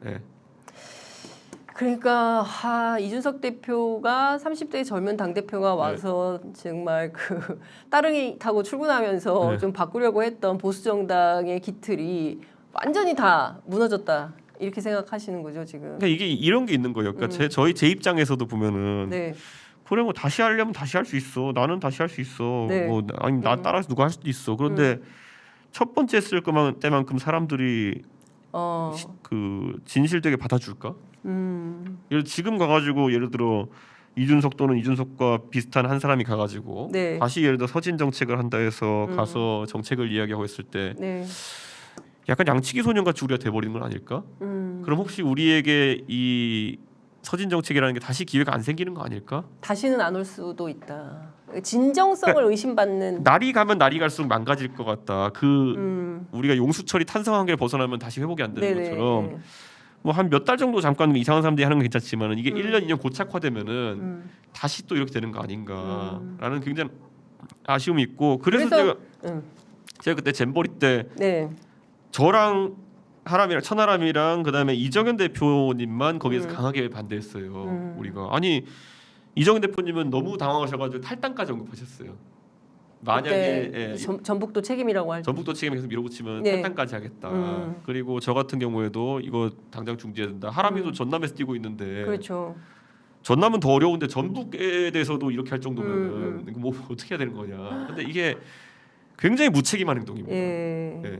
그러니까 이준석 대표가 30대 젊은 당 대표가 와서 정말 그 따릉이 타고 출근하면서 좀 바꾸려고 했던 보수 정당의 기틀이 완전히 다 무너졌다. 이렇게 생각하시는 거죠 지금? 그러니까 이게 이런 게 있는 거예요. 그러니까 제 입장에서도 보면은 그래 뭐 다시 하려면 다시 할 수 있어. 나는 다시 할 수 있어. 뭐 아니 나 따라서 누가 할 수도 있어. 그런데 첫 번째 했을 때만큼 사람들이 그 진실되게 받아줄까? 지금 가가지고 예를 들어 이준석 또는 이준석과 비슷한 한 사람이 가가지고 다시 예를 들어 서진 정책을 한다 해서 가서 정책을 이야기하고 있을 때 약간 양치기 소년같이 우리가 돼버리는 건 아닐까? 그럼 혹시 우리에게 이 서진 정책이라는 게 다시 기회가 안 생기는 거 아닐까? 다시는 안 올 수도 있다. 진정성을 그러니까 의심받는. 날이 가면 날이 갈수록 망가질 것 같다. 우리가 용수철이 탄성 한계를 벗어나면 다시 회복이 안 되는 것처럼 뭐 한 몇 달 정도 잠깐 이상한 사람들이 하는 건 괜찮지만 이게 1년 2년 고착화되면은 다시 또 이렇게 되는 거 아닌가라는 굉장히 아쉬움이 있고 그래서 제가 그때 잼버리 때 저랑 천하람이랑 그다음에 이정현 대표님만 거기에서 강하게 반대했어요. 우리가 아니 이정현 대표님은 너무 당황하셔가지고 탈당까지 언급하셨어요. 만약에 전북도 책임이라고 할 전북도 책임 계속 밀어붙이면 탈당까지 하겠다. 그리고 저 같은 경우에도 이거 당장 중지해야 된다. 하람이도 전남에서 뛰고 있는데 그렇죠. 전남은 더 어려운데 전북에 대해서도 이렇게 할 정도면 이거 뭐 어떻게 해야 되는 거냐. 근데 이게 굉장히 무책임한 행동입니다.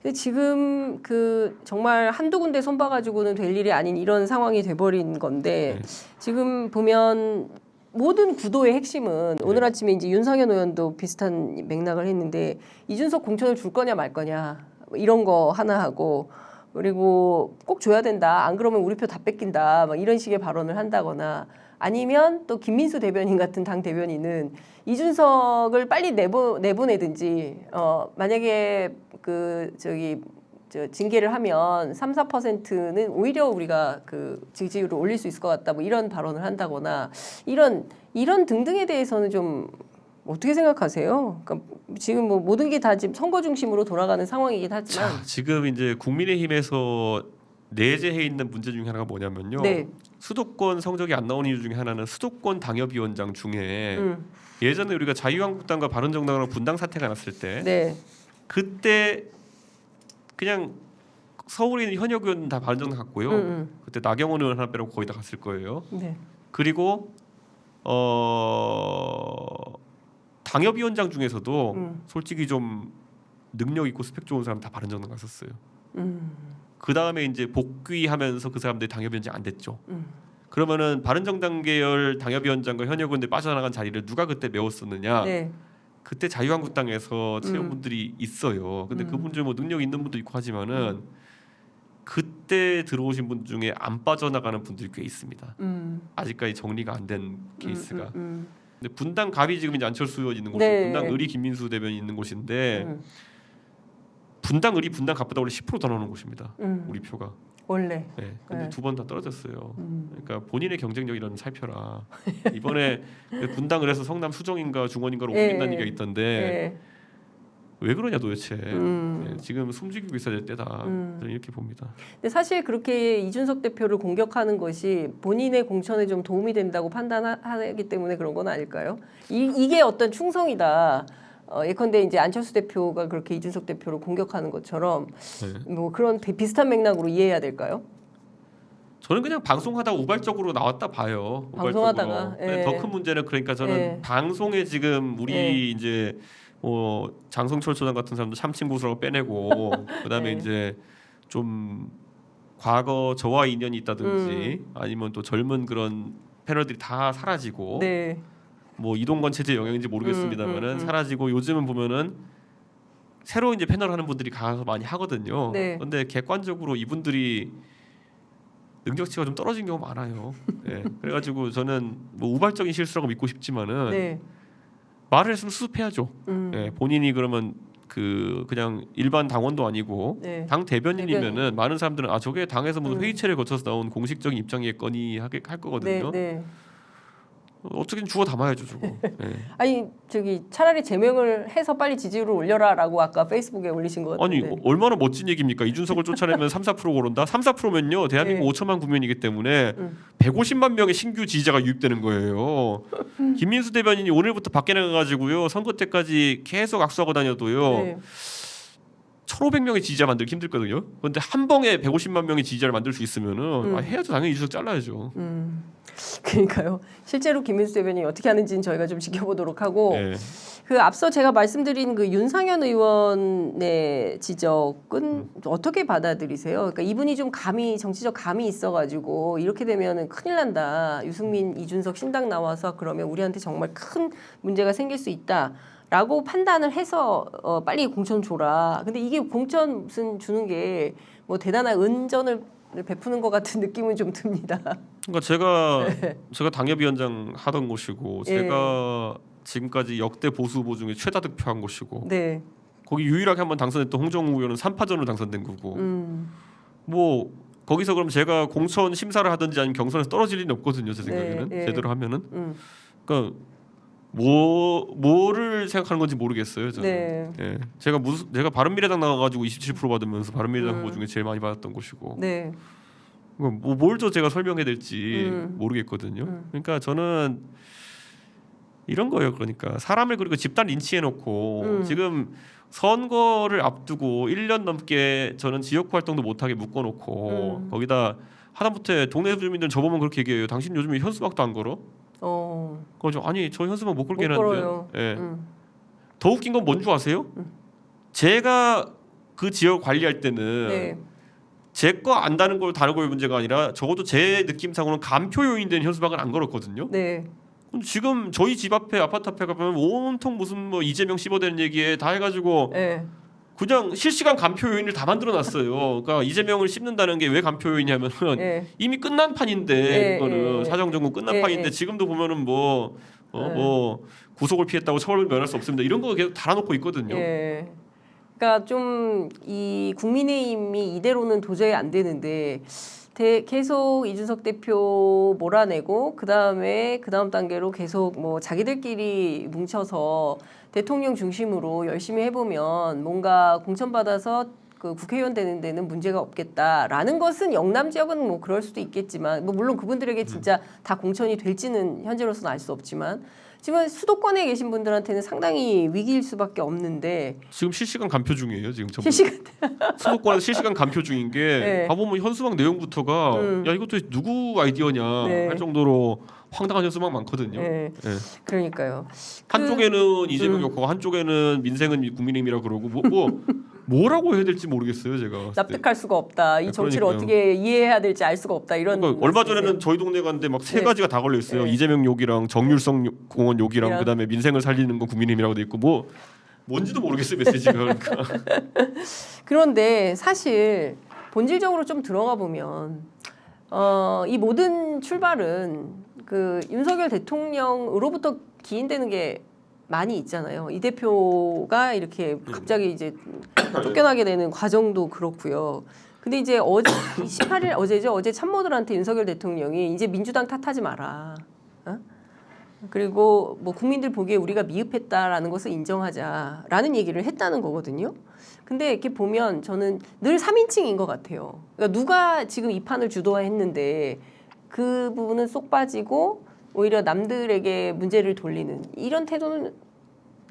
근데 지금 그 정말 한두 군데 손봐가지고는 될 일이 아닌 이런 상황이 돼버린 건데 지금 보면 모든 구도의 핵심은 오늘 아침에 이제 윤상현 의원도 비슷한 맥락을 했는데 이준석 공천을 줄 거냐 말 거냐 이런 거 하나 하고 그리고 꼭 줘야 된다 안 그러면 우리 표 다 뺏긴다 막 이런 식의 발언을 한다거나 아니면 또 김민수 대변인 같은 당 대변인은 이준석을 빨리 내보내든지 만약에 징계를 하면 3-4%는 오히려 우리가 그 지지율을 올릴 수 있을 것 같다 뭐 이런 발언을 한다거나 이런 등등에 대해서는 좀 어떻게 생각하세요? 그러니까 지금 뭐 모든 게 다 지금 선거 중심으로 돌아가는 상황이긴 하지만 지금 이제 국민의힘에서 내재해 있는 문제 중에 하나가 뭐냐면요. 수도권 성적이 안 나오는 이유 중에 하나는 수도권 당협위원장 중에 예전에 우리가 자유한국당과 바른정당으로 분당 사태가 났을 때 그때 그냥 서울에 있는 현역 의원 다 바른정당 갔고요. 그때 나경원 의원 하나 빼고 거의 다 갔을 거예요. 그리고 당협위원장 중에서도 솔직히 좀 능력 있고 스펙 좋은 사람 다 바른정당 갔었어요. 그 다음에 이제 복귀하면서 그 사람들이 당협위원장 안 됐죠. 그러면은 바른정당 계열 당협위원장과 현역 의원들 빠져나간 자리를 누가 그때 메웠었느냐? 그때 자유한국당에서 채용분들이 있어요. 근데 그분 중에 뭐 능력 있는 분도 있고 하지만은 그때 들어오신 분 중에 안 빠져나가는 분들이 꽤 있습니다. 아직까지 정리가 안 된 케이스가. 근데 분당 갑이 지금 이제 안철수 의원 있는 곳이고 분당 을이 김민수 대변인 있는 곳인데 분당 을이 분당 갑보다 원래 10%더 나오는 곳입니다. 우리 표가. 원래. 근데 두 번 다 떨어졌어요. 그러니까 본인의 경쟁력이라는 살펴라. 이번에 분당 을에서 성남 수정인가 중원인가로 옮긴다는 얘기가 있던데 왜 그러냐 도대체. 지금 숨죽이고 있어야 될 때다. 저는 이렇게 봅니다. 근데 사실 그렇게 이준석 대표를 공격하는 것이 본인의 공천에 좀 도움이 된다고 판단하기 때문에 그런 건 아닐까요? 이게 어떤 충성이다. 예컨대 이제 안철수 대표가 그렇게 이준석 대표를 공격하는 것처럼 뭐 그런 비슷한 맥락으로 이해해야 될까요? 저는 그냥 방송하다가 우발적으로 나왔다 봐요. 방송하다가 더 큰 문제는 그러니까 저는 방송에 지금 우리 이제 장성철 소장 같은 사람도 참친구수라고 빼내고 그다음에 이제 좀 과거 저와 인연이 있다든지 아니면 또 젊은 그런 패널들이 다 사라지고 뭐 이동건 체제 영향인지 모르겠습니다만은 사라지고 요즘은 보면은 새로 이제 패널 하는 분들이 가서 많이 하거든요. 그런데 객관적으로 이분들이 능력치가 좀 떨어진 경우 많아요. 그래가지고 저는 뭐 우발적인 실수라고 믿고 싶지만은 말을 했으면 수습해야죠. 본인이 그러면 그냥 일반 당원도 아니고 당 대변인이면은 많은 사람들은 저게 당에서 무슨 회의체를 거쳐서 나온 공식적인 입장이겠거니 할 거거든요. 어떻게든 주워 담아야죠, 저거. 네. 아니 저기 차라리 제명을 해서 빨리 지지율을 올려라라고 아까 페이스북에 올리신 것 같은데. 아니 얼마나 멋진 얘기입니까? 이준석을 쫓아내면 3-4% 오른다. 3-4%면요 대한민국 5천만 국민이기 때문에 150만 명의 신규 지지자가 유입되는 거예요. 김민수 대변인이 오늘부터 밖에 나가가지고요 선거 때까지 계속 악수하고 다녀도요 1,500명의 지지자 만들기 힘들거든요. 그런데 한 방에 150만 명의 지지자를 만들 수 있으면은 해야죠. 당연히 이준석 잘라야죠. 그러니까요. 실제로 김민수 대변인이 어떻게 하는지는 저희가 좀 지켜보도록 하고 네. 그 앞서 제가 말씀드린 그 윤상현 의원의 지적은 어떻게 받아들이세요? 그러니까 이분이 좀 정치적 감이 있어가지고 이렇게 되면은 큰일 난다. 유승민, 이준석 신당 나와서 그러면 우리한테 정말 큰 문제가 생길 수 있다라고 판단을 해서 빨리 공천 줘라. 근데 이게 공천 무슨 주는 게 뭐 대단한 은전을 베푸는 것 같은 느낌은 좀 듭니다. 그러니까 제가 당협위원장 하던 곳이고 제가 지금까지 역대 보수 후보 중에 최다 득표한 곳이고 거기 유일하게 한번 당선했던 홍정우 의원은 3파전으로 당선된 거고 뭐 거기서 그럼 제가 공천 심사를 하든지 아니면 경선에서 떨어질 일은 없거든요. 제 생각에는 제대로 하면은 그러니까 뭐를 생각하는 건지 모르겠어요. 저는. 제가 바른미래당 나가가지고 27% 받으면서 바른미래당 후보 중에 제일 많이 받았던 곳이고 뭘 더 제가 설명해야 될지 모르겠거든요. 그러니까 저는 이런 거예요. 그러니까 사람을 그리고 집단 린치해놓고 지금 선거를 앞두고 1년 넘게 저는 지역 활동도 못하게 묶어놓고 거기다 하다못해 동네 주민들은 저보면 그렇게 얘기해요. 당신 요즘에 현수막도 안 걸어? 그죠? 아니 저 현수막 못 걸게 했는데. 더 웃긴 건 뭔 줄 아세요? 제가 그 지역 관리할 때는 제 거 안다는 걸 다른 거의 문제가 아니라 적어도 제 느낌상으로는 간표 요인된 현수막은 안 걸었거든요. 지금 저희 집 앞에 아파트 앞에 가면 온통 무슨 뭐 이재명 씹어대는 얘기에 다 해가지고 그냥 실시간 간표 요인을 다 만들어놨어요. 그러니까 이재명을 씹는다는 게 왜 간표 요인이냐면은 이미 끝난 판인데 그거는 사정정국 끝난 판인데 지금도 보면은 뭐 구속을 피했다고 처벌을 면할 수 없습니다. 이런 거 계속 달아놓고 있거든요. 그러니까 좀 이 국민의힘이 이대로는 도저히 안 되는데 계속 이준석 대표 몰아내고 그 다음 단계로 계속 뭐 자기들끼리 뭉쳐서 대통령 중심으로 열심히 해보면 뭔가 공천받아서 그 국회의원 되는 데는 문제가 없겠다라는 것은 영남 지역은 뭐 그럴 수도 있겠지만 뭐 물론 그분들에게 진짜 다 공천이 될지는 현재로서는 알 수 없지만 지금 수도권에 계신 분들한테는 상당히 위기일 수밖에 없는데 지금 실시간 간표 중이에요. 지금 수도권에서 실시간 간표 중인 게 가보면 현수막 내용부터가 야 이것도 누구 아이디어냐 할 정도로 황당한 현수막 많거든요. 그러니까요. 한쪽에는 이재명 욕하고 한쪽에는 민생은 국민의힘이라 그러고 뭐라고 해야 될지 모르겠어요. 제가 납득할 수가 없다. 이 정치를 어떻게 이해해야 될지 알 수가 없다. 이런 그러니까 얼마 전에는 저희 동네 갔는데 막 세 가지가 다 걸려 있어요. 이재명 욕이랑 정률성 공원 욕이랑 그다음에 민생을 살리는 건 국민의힘이라고 돼 있고 뭐 뭔지도 모르겠어요. 메시지가 그러니까. 그런데 사실 본질적으로 좀 들어가 보면 이 모든 출발은 그 윤석열 대통령으로부터 기인되는 게 많이 있잖아요. 이 대표가 이렇게 갑자기 이제 쫓겨나게 되는 과정도 그렇고요. 근데 이제 어제 28일 어제죠. 어제 참모들한테 윤석열 대통령이 이제 민주당 탓하지 마라. 그리고 뭐 국민들 보기에 우리가 미흡했다라는 것을 인정하자라는 얘기를 했다는 거거든요. 근데 이렇게 보면 저는 늘 3인칭인 것 같아요. 그러니까 누가 지금 이 판을 주도했는데 그 부분은 쏙 빠지고 오히려 남들에게 문제를 돌리는 이런 태도는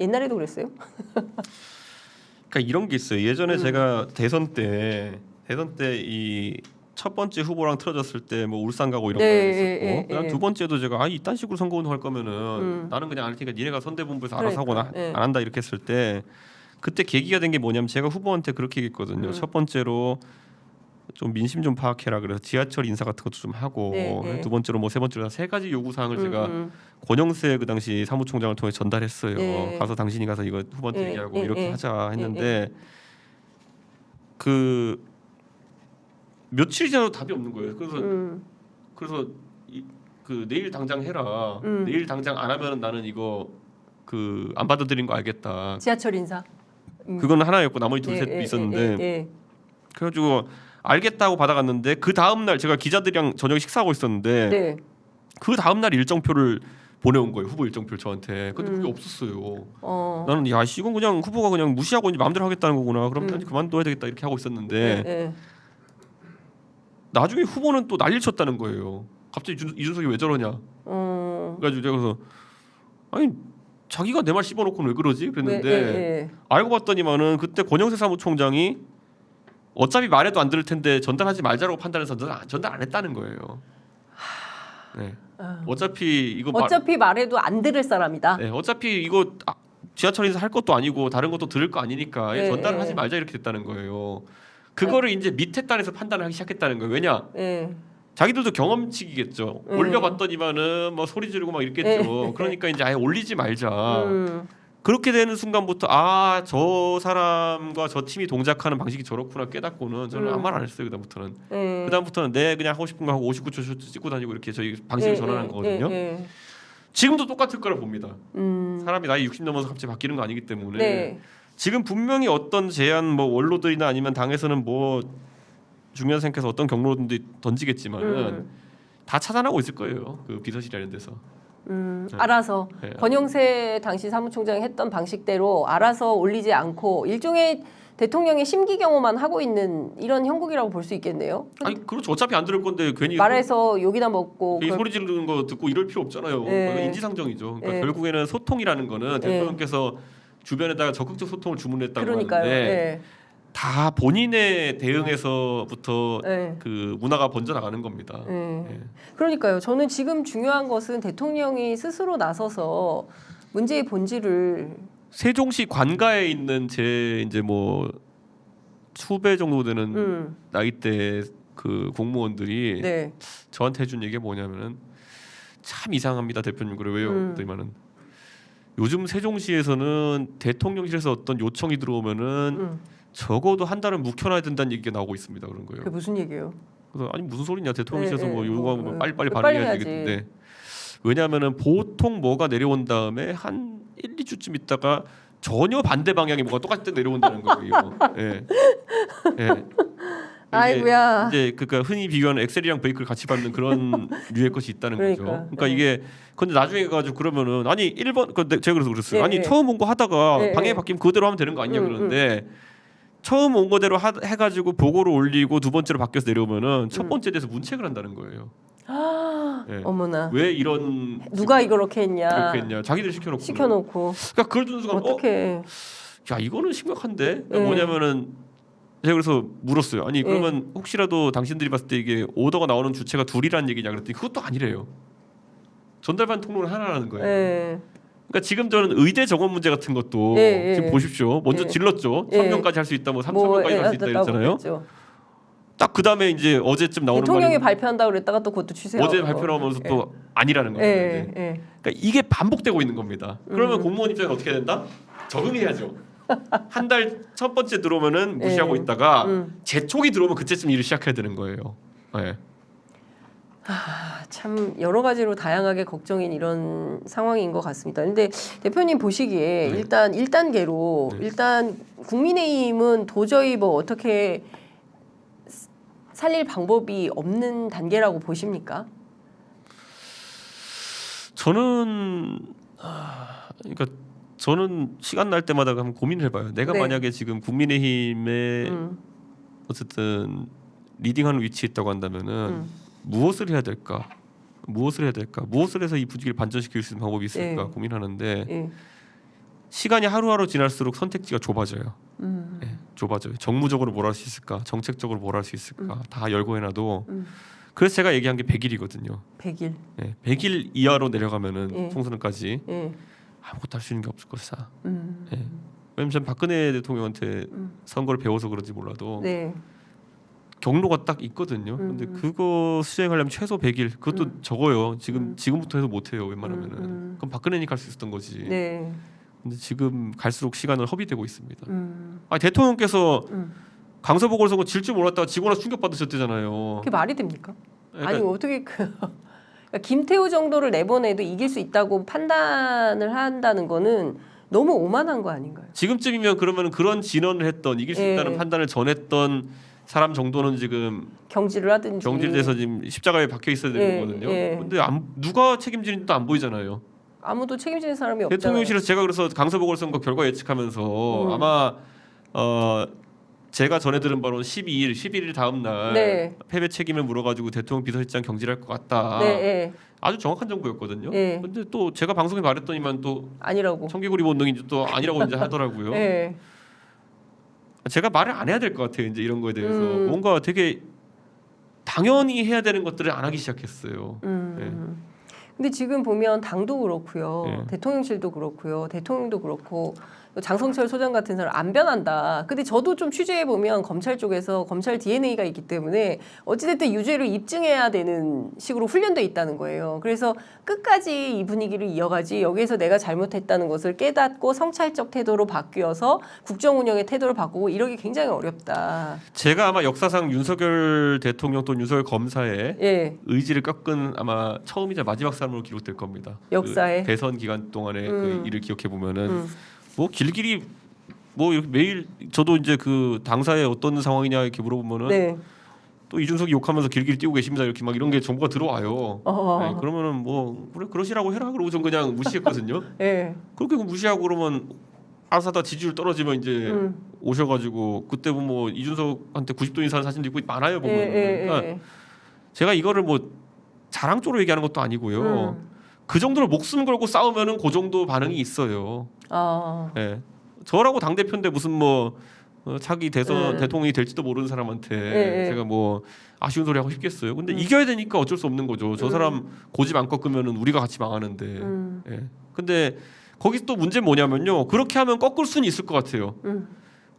옛날에도 그랬어요? 그러니까 이런 게 있어요. 예전에 제가 대선 때 이 첫 번째 후보랑 틀어졌을 때 뭐 울산 가고 이런 거 있었고 그다음 두 번째도 제가 이딴 식으로 선거운동 할 거면은 나는 그냥 알 테니까 니네가 선대본부에서 알아서 하거나 안 한다 이렇게 했을 때 그때 계기가 된 게 뭐냐면 제가 후보한테 그렇게 얘기했거든요. 첫 번째로 좀 민심 좀 파악해라 그래서 지하철 인사 같은 것도 좀 하고 두 번째로 뭐 세 번째로 세 가지 요구 사항을 제가 권영세 그 당시 사무총장을 통해 전달했어요. 가서 당신이 가서 이거 후보한테 얘기하고 이렇게 하자 했는데 그 며칠이 지나도 답이 없는 거예요. 그래서 그 내일 당장 해라. 내일 당장 안 하면 나는 이거 그 안 받아들인 거 알겠다. 지하철 인사. 그건 하나였고 나머지 둘 있었는데 그래가지고 알겠다고 받아갔는데 그 다음 날 제가 기자들이랑 저녁에 식사하고 있었는데 그 다음 날 일정표를 보내온 거예요. 후보 일정표를 저한테. 근데 그게 없었어요. 나는 야 이건 그냥 후보가 그냥 무시하고 이제 마음대로 하겠다는 거구나. 그럼 난 그만둬야 되겠다 이렇게 하고 있었는데 나중에 후보는 또 난리를 쳤다는 거예요. 갑자기 이준석이 왜 저러냐. 그래가지고 제가 그래서 아니 자기가 내 말 씹어놓고는 왜 그러지? 그랬는데 알고 봤더니만은 그때 권영세 사무총장이 어차피 말해도 안 들을 텐데 전달하지 말자라고 판단해서 전달 안 했다는 거예요. 네. 어차피 말해도 안 들을 사람이다. 네, 어차피 이거 지하철에서 할 것도 아니고 다른 것도 들을 거 아니니까 전달을 하지 말자 이렇게 됐다는 거예요. 그거를 이제 밑에 단에서 판단을 하기 시작했다는 거예요. 왜냐? 자기들도 경험치기겠죠. 올려봤더니만은 뭐 소리 지르고 막 이랬겠죠. 그러니까 이제 아예 올리지 말자. 그렇게 되는 순간부터 저 사람과 저 팀이 동작하는 방식이 저렇구나 깨닫고는 저는 아무 말 안 했어요. 그다음부터는 내 그냥 하고 싶은 거 하고 59초 찍고 다니고 이렇게 저희 방식을 전환한 거거든요. 지금도 똑같을 거라 봅니다. 사람이 나이 60 넘어서 갑자기 바뀌는 거 아니기 때문에 지금 분명히 어떤 제안 뭐 원로들이나 아니면 당에서는 뭐 중요한 생각해서 어떤 경로든지 던지겠지만은 다 차단하고 있을 거예요. 그 비서실이나 이런 데서. 알아서 권영세 당시 사무총장이 했던 방식대로 알아서 올리지 않고 일종의 대통령의 심기경호만 하고 있는 이런 형국이라고 볼 수 있겠네요. 아니 그렇죠. 어차피 안 들을 건데 괜히 말해서 욕이나 먹고 소리 지르는 거 듣고 이럴 필요 없잖아요. 인지상정이죠. 그러니까 결국에는 소통이라는 거는 대통령께서 주변에다가 적극적 소통을 주문했다고 하는데 다 본인의 대응에서부터 그 문화가 번져 나가는 겁니다. 그러니까요. 저는 지금 중요한 것은 대통령이 스스로 나서서 문제의 본질을 세종시 관가에 있는 제 이제 뭐 수배 정도 되는 나이대 그 공무원들이 저한테 해준 얘기가 뭐냐면은 참 이상합니다 대표님. 그래 왜요? 그랬더니만은 요즘 세종시에서는 대통령실에서 어떤 요청이 들어오면은 적어도 한 달은 묵혀놔야 된다는 얘기가 나오고 있습니다. 그런 거예요. 그게 무슨 얘기예요? 그래서 아니 무슨 소리냐 대통령실에서 뭐 요구하면 빨리빨리 반응해야 되겠는데 왜냐하면은 보통 뭐가 내려온 다음에 한 1, 2주쯤 있다가 전혀 반대 방향이 뭐가 똑같이 내려온다는 거예요. 아이고야. 이제 그러니까 흔히 비교하는 엑셀이랑 브레이크를 같이 밟는 그런 류의 것이 있다는 거죠. 그러니까 이게 근데 나중에 가지고 그러면은 아니 1번 근데 제가 그래서 그랬어요. 아니 처음 온 거 하다가 방향이 바뀌면 그대로 하면 되는 거 아니냐 그러는데 처음 온 거대로 해가지고 보고를 올리고 두 번째로 바뀌어서 내려오면은 첫 번째에 대해서 문책을 한다는 거예요. 어머나. 왜 이런 누가 이렇게 했냐? 그렇게 했냐? 자기들 시켜놓고. 그러니까 그걸 듣는 순간 어떻게? 야 이거는 심각한데. 그러니까 뭐냐면은 제가 그래서 물었어요. 아니 그러면 혹시라도 당신들이 봤을 때 이게 오더가 나오는 주체가 둘이라는 얘기냐 그랬더니 그것도 아니래요. 전달반 통로는 하나라는 거예요. 그러니까 지금 저는 의대 정원 문제 같은 것도 지금 보십시오. 먼저 질렀죠. 3년까지 할 수 있다, 뭐 3천명까지 할 수 있다 이랬잖아요. 딱 그 다음에 이제 어제쯤 나오는 대통령이 발표한다고 그랬다가 또 그것도 취소하고 어제 발표 나오면서 또 아니라는 거예요. 그러니까 이게 반복되고 있는 겁니다. 그러면 공무원 입장은 어떻게 된다? 적응해야죠. 한 달 첫 번째 들어오면은 무시하고 있다가 재촉이 들어오면 그때쯤 일을 시작해야 되는 거예요. 참 여러 가지로 다양하게 걱정인 이런 상황인 것 같습니다. 근데 대표님 보시기에 일단 1단계로 일단 국민의힘은 도저히 뭐 어떻게 살릴 방법이 없는 단계라고 보십니까? 저는 그러니까 저는 시간 날 때마다 한번 고민을 해봐요. 내가 만약에 지금 국민의힘에 어쨌든 리딩하는 위치에 있다고 한다면은 무엇을 해야 될까? 무엇을 해서 이 분위기를 반전시킬 수 있는 방법이 있을까 고민하는데 시간이 하루하루 지날수록 선택지가 좁아져요. 좁아져요. 정무적으로 뭘 할 수 있을까? 정책적으로 뭘 할 수 있을까? 다 열고 해놔도 그래서 제가 얘기한 게 100일이거든요. 100일. 100일 이하로 내려가면은 총선까지 아무것도 할 수 있는 게 없을 것이다. 왜냐면 전 박근혜 대통령한테 선거를 배워서 그런지 몰라도 경로가 딱 있거든요. 근데 그거 수행하려면 최소 100일. 그것도 적어요. 지금부터 해도 못 해요. 웬만하면은. 그럼 박근혜니 갈 수 있었던 거지. 근데 지금 갈수록 시간을 허비되고 있습니다. 아니, 대통령께서 강서 보궐선거 질 줄 몰랐다가 지고 나서 충격 받으셨대잖아요. 그게 말이 됩니까? 아니 어떻게 그러니까 김태우 정도를 내보내도 이길 수 있다고 판단을 한다는 거는 너무 오만한 거 아닌가요? 지금쯤이면 그러면 그런 진언을 했던 이길 수 있다는 판단을 전했던 사람 정도는 지금 경질을 하든지 경질돼서 지금 십자가에 박혀 있어야 되는 거거든요. 근데 누가 책임지는지도 안 보이잖아요. 아무도 책임지는 사람이 없잖아요. 대통령실에서 제가 그래서 강서 보궐선거 결과 예측하면서 아마 제가 전해 들은 바로는 11일 다음 날 패배 책임을 물어가지고 대통령 비서실장 경질할 것 같다. 아주 정확한 정보였거든요. 근데 또 제가 방송에 말했더니만 또 아니라고 청개구리 본능인지 또 아니라고 이제 하더라고요. 제가 말을 안 해야 될 것 같아요. 이제 이런 거에 대해서 뭔가 되게 당연히 해야 되는 것들을 안 하기 시작했어요. 근데 지금 보면 당도 그렇고요, 대통령실도 그렇고요, 대통령도 그렇고 장성철 소장 같은 사람 안 변한다. 근데 저도 좀 취재해 보면 검찰 쪽에서 검찰 DNA가 있기 때문에 어찌됐든 유죄를 입증해야 되는 식으로 훈련돼 있다는 거예요. 그래서 끝까지 이 분위기를 이어가지 여기에서 내가 잘못했다는 것을 깨닫고 성찰적 태도로 바뀌어서 국정 운영의 태도를 바꾸고 이러기 굉장히 어렵다. 제가 아마 역사상 윤석열 대통령 또는 윤석열 검사의 의지를 꺾은 아마 처음이자 마지막 사람으로 기록될 겁니다. 역사에 그 대선 기간 동안의 그 일을 기억해 보면은. 뭐 길길이 뭐 이렇게 매일 저도 이제 그 당사에 어떤 상황이냐 이렇게 물어보면은 또 이준석이 욕하면서 길길이 뛰고 계십니다 이렇게 막 이런 게 정보가 들어와요. 네, 그러면은 뭐 그래 그러시라고 해라 그러고 전 그냥 무시했거든요. 그렇게 무시하고 그러면 알아서 하다 지지율 떨어지면 이제 오셔가지고 그때 뭐 이준석한테 90도 인사하는 사진도 있고 많아요 보면. 그러니까 제가 이거를 뭐 자랑조로 얘기하는 것도 아니고요. 그 정도로 목숨 걸고 싸우면은 그 정도 반응이 있어요. 저라고 당 대표인데 무슨 뭐 차기 대선 대통령이 될지도 모르는 사람한테 제가 뭐 아쉬운 소리 하고 싶겠어요. 근데 이겨야 되니까 어쩔 수 없는 거죠. 저 사람 고집 안 꺾으면은 우리가 같이 망하는데. 근데 거기서 또 문제는 뭐냐면요. 그렇게 하면 꺾을 수는 있을 것 같아요.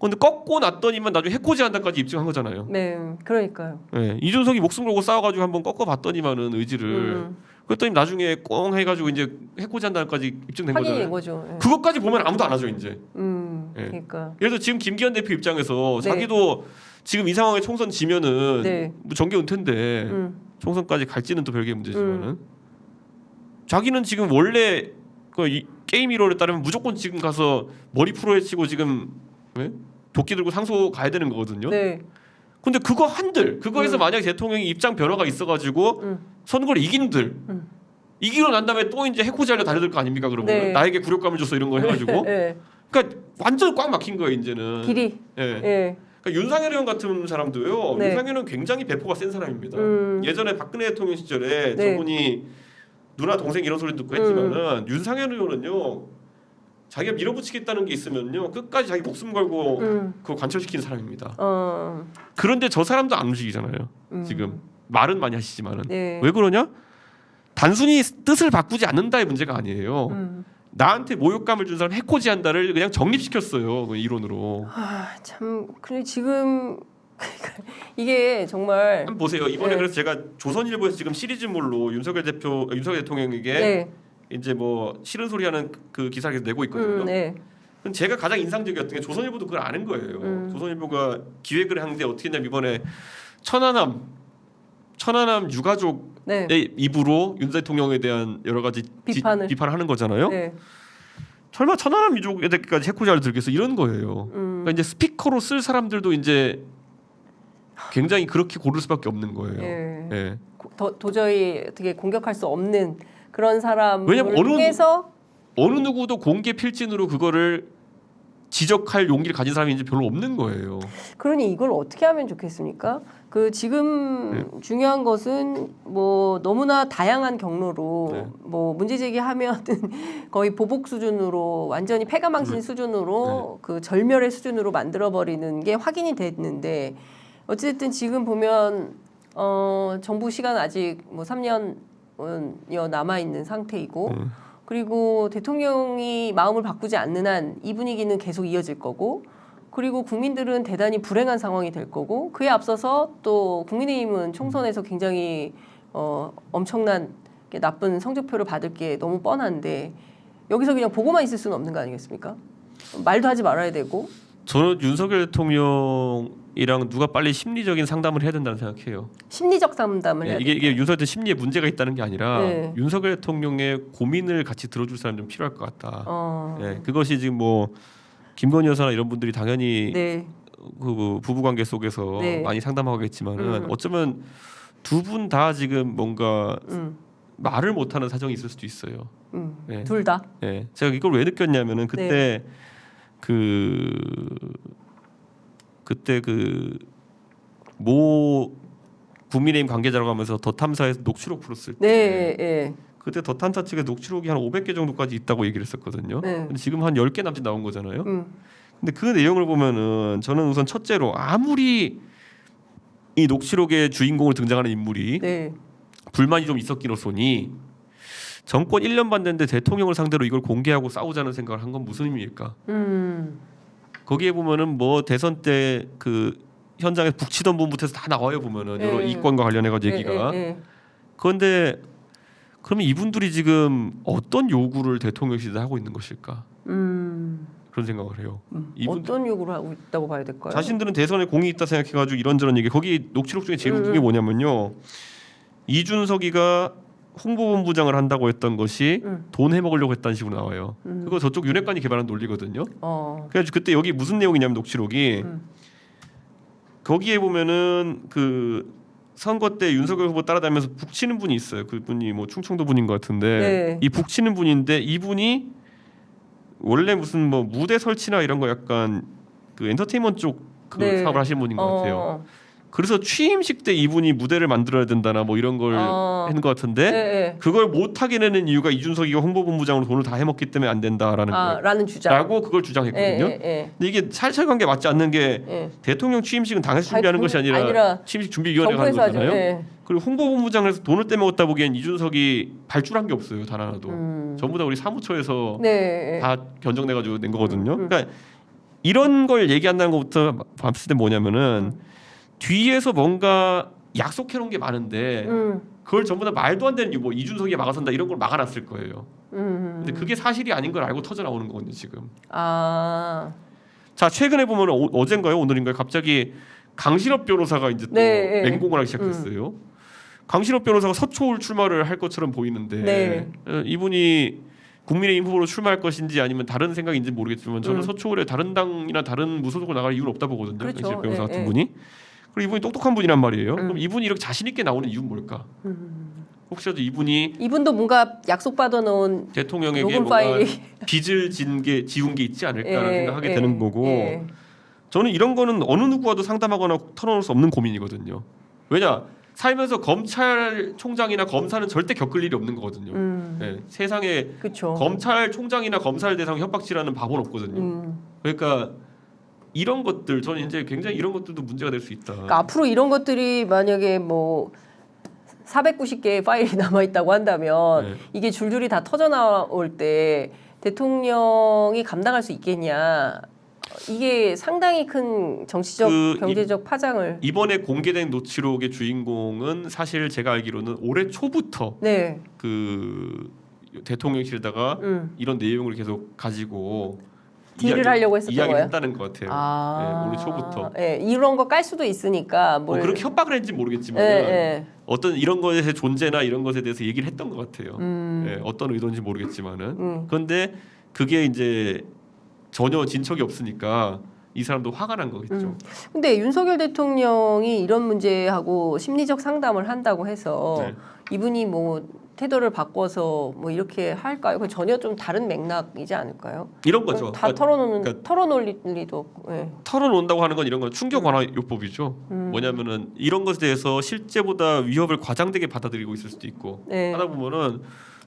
근데 꺾고 났더니만 나중에 해코지 한다까지 입증한 거잖아요. 그러니까요. 이준석이 목숨 걸고 싸워가지고 한번 꺾어봤더니만은 의지를. 그랬더니 나중에 꽁 해가지고 이제 해코지 한다까지 입증된 거잖아요. 거죠. 그것까지 보면 아무도 안 하죠 이제. 그러니까. 예를 들어 지금 김기현 대표 입장에서 자기도 지금 이 상황에 총선 지면은 뭐 정계 은퇴인데 총선까지 갈지는 또 별개의 문제지만은 자기는 지금 원래 그 게임 이론에 따르면 무조건 지금 가서 머리 풀어헤 치고 지금 도끼 들고 상소 가야 되는 거거든요. 근데 그거 한들 그거에서 만약 대통령이 입장 변화가 있어가지고 선거를 이긴들 이기고 난 다음에 또 이제 해코지 하려 달려들 거 아닙니까? 그러면 나에게 굴욕감을 줬어 이런 거 해가지고 그러니까 완전 꽉 막힌 거예요 이제는. 길이. 그러니까 윤상현 의원 같은 사람도요. 윤상현 의원 굉장히 배포가 센 사람입니다. 예전에 박근혜 대통령 시절에 저분이 누나 동생 이런 소리 듣고 했지만은 윤상현 의원은요. 자기가 밀어붙이겠다는 게 있으면요 끝까지 자기 목숨 걸고 그거 관철시키는 사람입니다. 그런데 저 사람도 안 움직이잖아요. 지금 말은 많이 하시지만은 왜 그러냐? 단순히 뜻을 바꾸지 않는다의 문제가 아니에요. 나한테 모욕감을 준 사람 해코지한다를 그냥 정립시켰어요. 그 이론으로. 참 근데 지금 이게 정말 한번 보세요. 이번에 그래서 제가 조선일보에서 지금 시리즈물로 윤석열 대통령에게 이제 뭐 싫은 소리 하는 그 기사를 내고 있거든요. 그럼 제가 가장 인상적이었던 게 조선일보도 그걸 아는 거예요. 조선일보가 기획을 한 게 어떻게 했냐면 이번에 천안함 유가족의 입으로 윤 대통령에 대한 여러 가지 비판을 하는 거잖아요. 설마 천안함 유족에게까지 해코지를 들겠어 이런 거예요. 그러니까 이제 스피커로 쓸 사람들도 이제 굉장히 그렇게 고를 수밖에 없는 거예요. 도저히 어떻게 공격할 수 없는 그런 사람을 왜냐면 통해서 어느 누구도 공개 필진으로 그거를 지적할 용기를 가진 사람이 이제 별로 없는 거예요. 그러니 이걸 어떻게 하면 좋겠습니까? 그 지금 중요한 것은 뭐 너무나 다양한 경로로 뭐 문제 제기하면 거의 보복 수준으로 완전히 패가망신 수준으로 그 절멸의 수준으로 만들어 버리는 게 확인이 됐는데 어쨌든 지금 보면 정부 시간 아직 뭐 3년여 남아 있는 상태이고. 그리고 대통령이 마음을 바꾸지 않는 한 이 분위기는 계속 이어질 거고 그리고 국민들은 대단히 불행한 상황이 될 거고 그에 앞서서 또 국민의힘은 총선에서 굉장히 엄청난 나쁜 성적표를 받을 게 너무 뻔한데 여기서 그냥 보고만 있을 수는 없는 거 아니겠습니까? 말도 하지 말아야 되고 저는 윤석열 대통령이랑 누가 빨리 심리적인 상담을 해야 된다는 생각해요. 심리적 상담을 해야 이게 윤석열 대통령 심리에 문제가 있다는 게 아니라 윤석열 대통령의 고민을 같이 들어줄 사람이 좀 필요할 것 같다. 그것이 지금 뭐 김건희 여사나 이런 분들이 당연히 그 부부관계 속에서 네. 많이 상담하겠지만은 어쩌면 두 분 다 지금 뭔가 말을 못하는 사정이 있을 수도 있어요. 네. 둘 다. 네. 제가 이걸 왜 느꼈냐면은 그때 그때 모 국민의힘 관계자라고 하면서 더 탐사에서 녹취록 풀었을 때 그때 더 탐사 측에 녹취록이 한 500개 정도까지 있다고 얘기를 했었거든요. 근데 지금 한 10개 남짓 나온 거잖아요. 근데 그 내용을 보면은 저는 우선 첫째로 아무리 이 녹취록의 주인공을 등장하는 인물이 불만이 좀 있었기로서니 정권 1년 봤는데 대통령을 상대로 이걸 공개하고 싸우자는 생각을 한 건 무슨 의미일까? 거기에 보면은 뭐 대선 때 그 현장에 북치던 분부터 해서 다 나와요 보면은 여러 이권과 관련해가지고 얘기가. 그런데 그러면 이분들이 지금 어떤 요구를 대통령실에 하고 있는 것일까? 그런 생각을 해요. 어떤 요구를 하고 있다고 봐야 될까요? 자신들은 대선에 공이 있다 생각해가지고 이런저런 얘기. 거기 녹취록 중에 제일 웃긴 게 뭐냐면요. 이준석이가 홍보본부장을 한다고 했던 것이 돈 해먹으려고 했다는 식으로 나와요. 그거 저쪽 윤핵관이 개발한 논리거든요. 그래서 그때 여기 무슨 내용이냐면 녹취록이 거기에 보면은 그 선거 때 윤석열 후보 따라다니면서 북치는 분이 있어요. 그분이 뭐 충청도 분인 것 같은데 이 북치는 분인데 이분이 원래 무슨 뭐 무대 설치나 이런 거 약간 그 엔터테인먼트 쪽 그 사업을 하시는 분인 것 같아요. 그래서 취임식 때 이분이 무대를 만들어야 된다나 뭐 이런 걸 했는 것 같은데 그걸 못 하게 되는 이유가 이준석이가 홍보본부장으로 돈을 다 해먹기 때문에 안 된다라는 라는 주장. 라고 그걸 주장했거든요. 근데 이게 사실관계 맞지 않는 게 대통령 취임식은 당에서 준비하는 것이 아니라 취임식 준비위원회가 하는 거잖아요. 그리고 홍보본부장에서 돈을 떼먹었다 보기엔 이준석이 발주한 게 없어요. 단 하나도. 전부 다 우리 사무처에서 다 견적내가지고 낸 거거든요. 그러니까 이런 걸 얘기한다는 것부터 봤을 때 뭐냐면은 뒤에서 뭔가 약속해놓은 게 많은데 그걸 전부 다 말도 안 되는 뭐 이준석이 막아선다 이런 걸 막아놨을 거예요. 근데 그게 사실이 아닌 걸 알고 터져 나오는 거거든요 지금. 자 최근에 보면 어젠가요 오늘인가요 갑자기 강신업 변호사가 이제 또 맹공을 하기 시작했어요. 강신업 변호사가 서초울 출마를 할 것처럼 보이는데 이분이 국민의힘 후보로 출마할 것인지 아니면 다른 생각인지 모르겠지만 저는 서초울에 다른 당이나 다른 무소속으로 나갈 이유는 없다 보거든요. 강신업 변호사 같은 분이. 그리고 이분이 똑똑한 분이란 말이에요. 그럼 이분이 이렇게 자신 있게 나오는 이유는 뭘까? 혹시라도 이분도 뭔가 약속 받아놓은 대통령에게 뭔가 빚을 지운 게 있지 않을까라는 생각하게 되는 거고 저는 이런 거는 어느 누구와도 상담하거나 털어놓을 수 없는 고민이거든요. 왜냐? 살면서 검찰총장이나 검사는 절대 겪을 일이 없는 거거든요. 세상에 검찰총장이나 검사를 대상으로 협박질하는 바보는 없거든요. 그러니까 이런 것들 저는 이제 굉장히 이런 것들도 문제가 될 수 있다. 그러니까 앞으로 이런 것들이 만약에 뭐 490개의 파일이 남아 있다고 한다면 이게 줄줄이 다 터져 나올 때 대통령이 감당할 수 있겠냐? 이게 상당히 큰 정치적 경제적 파장을 이번에 공개된 녹취록의 주인공은 사실 제가 알기로는 올해 초부터 그 대통령실에다가 이런 내용을 계속 가지고 딜을 하려고 했었던 이야기를 거예요? 했다는 것 같아요. 올해 초부터. 이런 거 깔 수도 있으니까 그렇게 협박을 했는지 모르겠지만 어떤 이런 것의 존재나 이런 것에 대해서 얘기를 했던 것 같아요. 어떤 의도인지 모르겠지만은 그런데 그게 이제 전혀 진척이 없으니까 이 사람도 화가 난 거겠죠. 근데 윤석열 대통령이 이런 문제하고 심리적 상담을 한다고 해서 이분이 뭐 태도를 바꿔서 뭐 이렇게 할까요? 그 전혀 좀 다른 맥락이지 않을까요? 이런 거죠. 다 털어놓을 리도 없고. 털어놓는다고 하는 건 이런 건 충격 완화 요법이죠. 뭐냐면은 이런 것에 대해서 실제보다 위협을 과장되게 받아들이고 있을 수도 있고 하다 보면은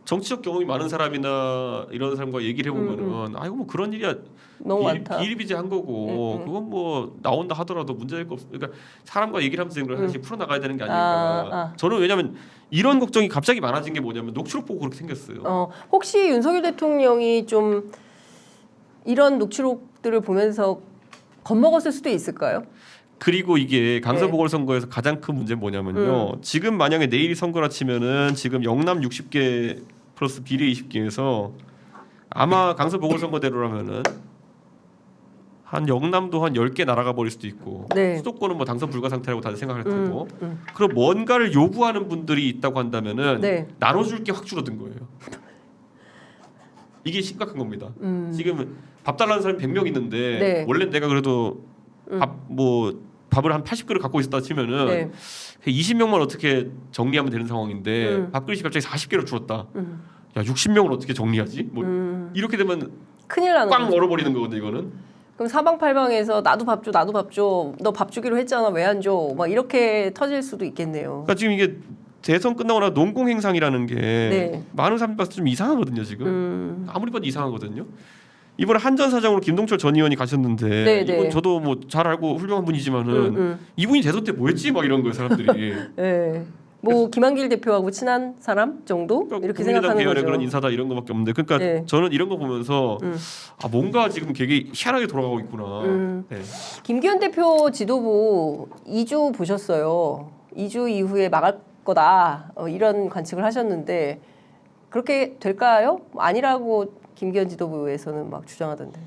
정치적 경험이 많은 사람이나 이런 사람과 얘기를 해보면은 아이고 뭐 그런 일이야 너무 많다. 비일비재한 거고 그건 뭐 나온다 하더라도 문제될 거 없어. 그러니까 사람과 얘기를 하면서 이걸 사실 풀어나가야 되는 게 아닐까. 저는 왜냐하면 이런 걱정이 갑자기 많아진 게 뭐냐면 녹취록 보고 그렇게 생겼어요. 혹시 윤석열 대통령이 좀 이런 녹취록들을 보면서 겁먹었을 수도 있을까요? 그리고 이게 강서 보궐선거에서 가장 큰 문제는 뭐냐면요. 지금 만약에 내일이 선거라 치면은 지금 영남 60개 플러스 비례 20개에서 아마 강서 보궐선거대로라면은 한 영남도 한 10개 날아가 버릴 수도 있고 수도권은 뭐 당선 불가 상태라고 다들 생각할 테고 그럼 뭔가를 요구하는 분들이 있다고 한다면은 나눠줄 게 확 줄어든 거예요. 이게 심각한 겁니다. 지금 밥 달라는 사람이 100명 있는데 원래 내가 그래도 밥을 한 80그릇 갖고 있었다 치면은 네. 20명만 어떻게 정리하면 되는 상황인데 밥그릇이 갑자기 40개로 줄었다. 야 60명을 어떻게 정리하지? 뭐 이렇게 되면 큰일 나는 꽝 거죠. 얼어버리는 거거든요. 이거는. 그럼 사방팔방에서 나도 밥 줘, 나도 밥 줘. 너 밥 주기로 했잖아. 왜 안 줘? 막 이렇게 터질 수도 있겠네요. 그러니까 지금 이게 대선 끝나고 나서 농공행상이라는 게 네. 많은 사람들이 봤을 때 좀 이상하거든요. 지금 아무리 봐도 이상하거든요. 이번에 한전사장으로 김동철 전 의원이 가셨는데 네, 이분 네. 저도 뭐 잘 알고 훌륭한 분이지만은 이분이 대선 때 뭐했지 막 이런 거예요 사람들이. 네. 뭐 김한길 대표하고 친한 사람 정도 이렇게 생각하는 계열의 거죠. 그런 인사다 이런 거밖에 없는데 그러니까 네. 저는 이런 거 보면서 아 뭔가 지금 되게 희한하게 돌아가고 있구나. 네. 김기현 대표 지도부 2주 보셨어요. 2주 이후에 막을 거다 이런 관측을 하셨는데 그렇게 될까요? 아니라고 김기현 지도부에서는 막 주장하던데.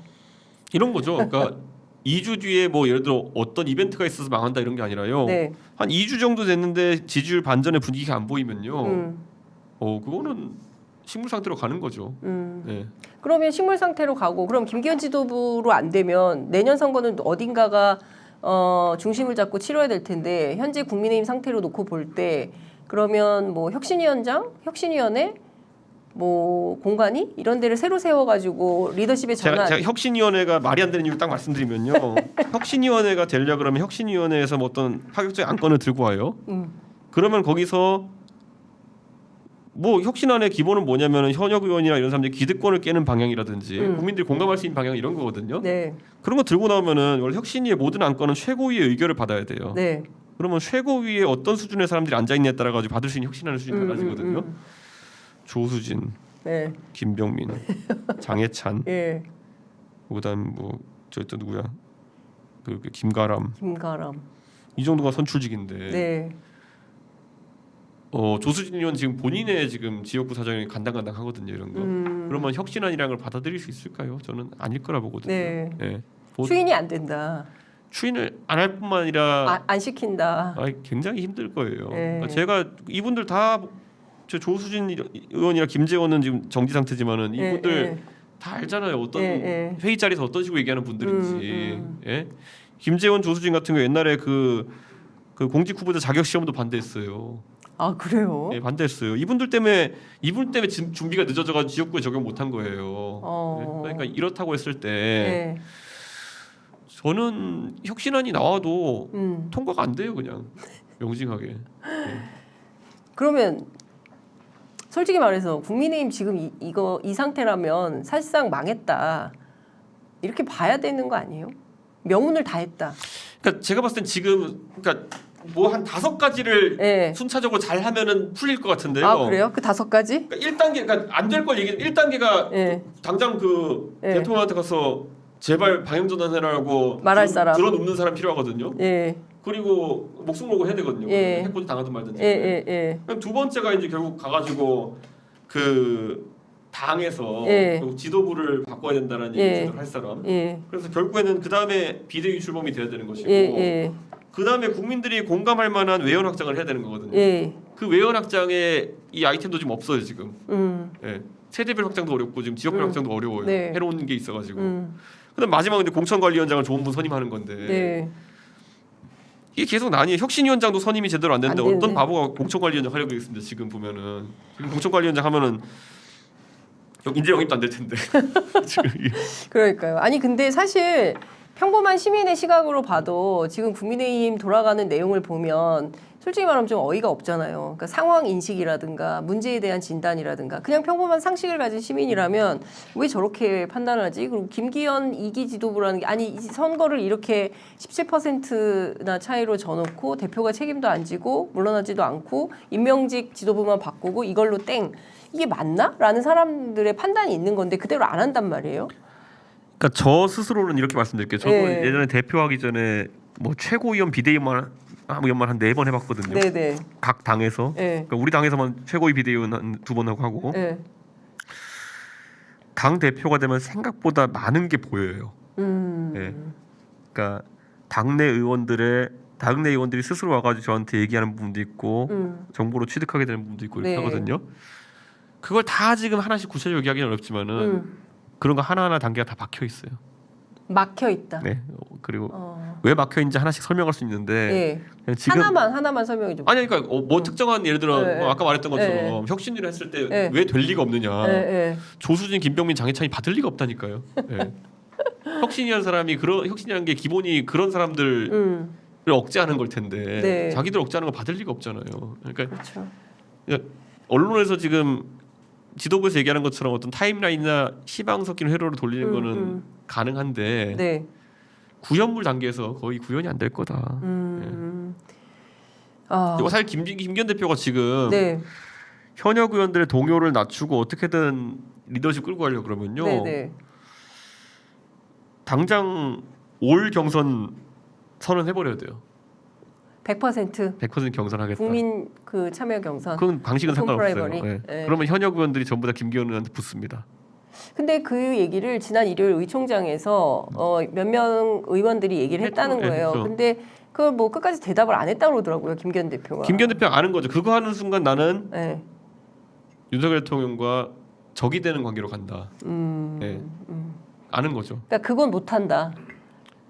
이런 거죠. 그러니까 2주 뒤에 뭐 예를 들어 어떤 이벤트가 있어서 망한다 이런 게 아니라요. 네. 한 2주 정도 됐는데 지지율 반전의 분위기가 안 보이면요. 그거는 식물 상태로 가는 거죠. 네. 그러면 식물 상태로 가고 그럼 김기현 지도부로 안 되면 내년 선거는 어딘가가 중심을 잡고 치러야 될 텐데 현재 국민의힘 상태로 놓고 볼 때 그러면 뭐 혁신위원장, 혁신위원회 뭐 공간이 이런 데를 새로 세워가지고 리더십의 전환. 제가 혁신위원회가 말이 안 되는 이유 딱 말씀드리면요. 혁신위원회가 되려 그러면 혁신위원회에서 뭐 어떤 파격적인 안건을 들고 와요. 그러면 거기서 뭐 혁신안의 기본은 뭐냐면은 현역 의원이나 이런 사람들이 기득권을 깨는 방향이라든지 국민들이 공감할 수 있는 방향 이런 거거든요. 네. 그런 거 들고 나오면은 원래 혁신위의 모든 안건은 최고위의 의결을 받아야 돼요. 네. 그러면 최고위에 어떤 수준의 사람들이 앉아 있냐에 따라 가지고 받을 수 있는 혁신안의 수준이 달라지거든요. 조수진, 네. 김병민, 장해찬, 예. 그다음 뭐 저 또 누구야? 그 김가람. 김가람. 이 정도가 선출직인데. 네. 조수진 의원 지금 본인의 지금 지역구 사정이 간당간당하거든요 이런 거. 그러면 혁신안이라는 걸 받아들일 수 있을까요? 저는 아닐 거라 보거든요. 네. 네. 추인이 안 된다. 추인을 안 할 뿐만 아니라 안 시킨다. 굉장히 힘들 거예요. 네. 그러니까 제가 이분들 다 저 조수진 의원이나 김재원은 지금 정지 상태지만은 이분들 다 알잖아요. 어떤 회의 자리에서 어떤 식으로 얘기하는 분들인지. 예? 김재원, 조수진 같은 거 옛날에 그 공직 후보자 자격 시험도 반대했어요. 아 그래요? 네, 반대했어요. 이분 때문에 지금 준비가 늦어져가지고 지역구에 적용 못한 거예요. 그러니까 이렇다고 했을 때 저는 혁신안이 나와도 통과가 안 돼요, 그냥 명징하게. 네. 그러면 솔직히 말해서 국민의힘 지금 이 상태라면 사실상 망했다 이렇게 봐야 되는 거 아니에요? 명운을 다 했다. 그러니까 제가 봤을 땐 지금 그러니까 뭐 한 5가지를 순차적으로 잘 하면은 풀릴 것 같은데요. 아 그래요? 그 5가지? 그러니까 1단계 그러니까 안 될 걸 얘기. 1단계가 당장 그 대통령한테 가서 제발 방향 전환해라고 말할 사람, 들어눕는 사람 필요하거든요. 예. 그리고 목숨 걸고 해야 되거든요. 해코지 당하든 말든지. 그럼 두 번째가 이제 결국 가가지고 그 당에서 결국 지도부를 바꿔야 된다는 얘기를 할 사람. 그래서 결국에는 그 다음에 비대위 출범이 돼야 되는 것이고. 그 다음에 국민들이 공감할 만한 외연 확장을 해야 되는 거거든요. 그 외연 확장의 이 아이템도 지금 없어요 지금. 세대별 확장도 어렵고 지금 지역별 확장도 어려워요. 해놓은 게 있어가지고. 그다음 마지막은 이제 공천관리위원장을 좋은 분 선임하는 건데 이게 계속 나뉘어요. 혁신위원장도 선임이 제대로 안 되는데 어떤 바보가 공천관리위원장 하려고 했습니다. 지금 보면은 지금 공천관리위원장 하면은 인재 영입도 안 될 텐데. 그러니까요. 아니 근데 사실 평범한 시민의 시각으로 봐도 지금 국민의힘 돌아가는 내용을 보면 솔직히 말하면 좀 어이가 없잖아요. 그러니까 상황 인식이라든가 문제에 대한 진단이라든가 그냥 평범한 상식을 가진 시민이라면 왜 저렇게 판단을 하지? 그리고 김기현 2기 지도부라는 게 아니 선거를 이렇게 17%나 차이로 져놓고 대표가 책임도 안 지고 물러나지도 않고 임명직 지도부만 바꾸고 이걸로 땡. 이게 맞나? 라는 사람들의 판단이 있는 건데 그대로 안 한단 말이에요. 그러니까 저 스스로는 이렇게 말씀드릴게요. 저도 예전에 대표하기 전에 뭐 최고위원 비대위만 한 4번 해봤거든요. 네네. 각 당에서. 그러니까 우리 당에서만 최고위 비대위원 한 2번 하고. 당 대표가 되면 생각보다 많은 게 보여요. 그러니까 당내 의원들이 스스로 와가지고 저한테 얘기하는 부분도 있고 정보로 취득하게 되는 부분도 있고 이렇게 하거든요. 그걸 다 지금 하나씩 구체적으로 얘기하기는 어렵지만은 그런 거 하나하나 단계가 다 박혀 있어요. 막혀 있다. 네. 그리고 왜 막혀 있는지 하나씩 설명할 수 있는데 네. 지금 하나만 설명해 줘. 아니 그러니까 뭐 특정한 예를 들어 네. 뭐 아까 말했던 것처럼 네. 혁신위를 했을 때 네. 왜 될 리가 없느냐. 네. 조수진, 김병민, 장해찬이 받을 리가 없다니까요. 네. 혁신이라는 사람이 그런 혁신이라는 게 기본이 그런 사람들을 억제하는 걸 텐데 네. 자기들 억제하는 걸 받을 리가 없잖아요. 그러니까 그렇죠. 언론에서 지금 지도부에서 얘기하는 것처럼 어떤 타임라인이나 시방 섞인 회로를 돌리는 거는 가능한데 네. 구현물 단계에서 거의 구현이 안 될 거다. 그리고 사실 김기현 대표가 지금 네. 현역 의원들의 동요를 낮추고 어떻게든 리더십 끌고 가려고 그러면요. 네. 당장 올 경선 선언해버려야 돼요. 100% 경선하겠다. 국민 그 참여 경선. 그건 방식은 상관없어요. 네. 그러면 현역 의원들이 전부 다 김기현 의원한테 붙습니다. 근데 그 얘기를 지난 일요일 의총장에서 몇 명 의원들이 얘기를 했다는 거예요. 그렇죠. 근데 그걸 뭐 끝까지 대답을 안 했다고 그러더라고요. 김기현 대표가. 김기현 대표가 아는 거죠. 그거 하는 순간 나는 네. 윤석열 대통령과 적이 되는 관계로 간다. 아는 거죠. 그러니까 그건 못 한다.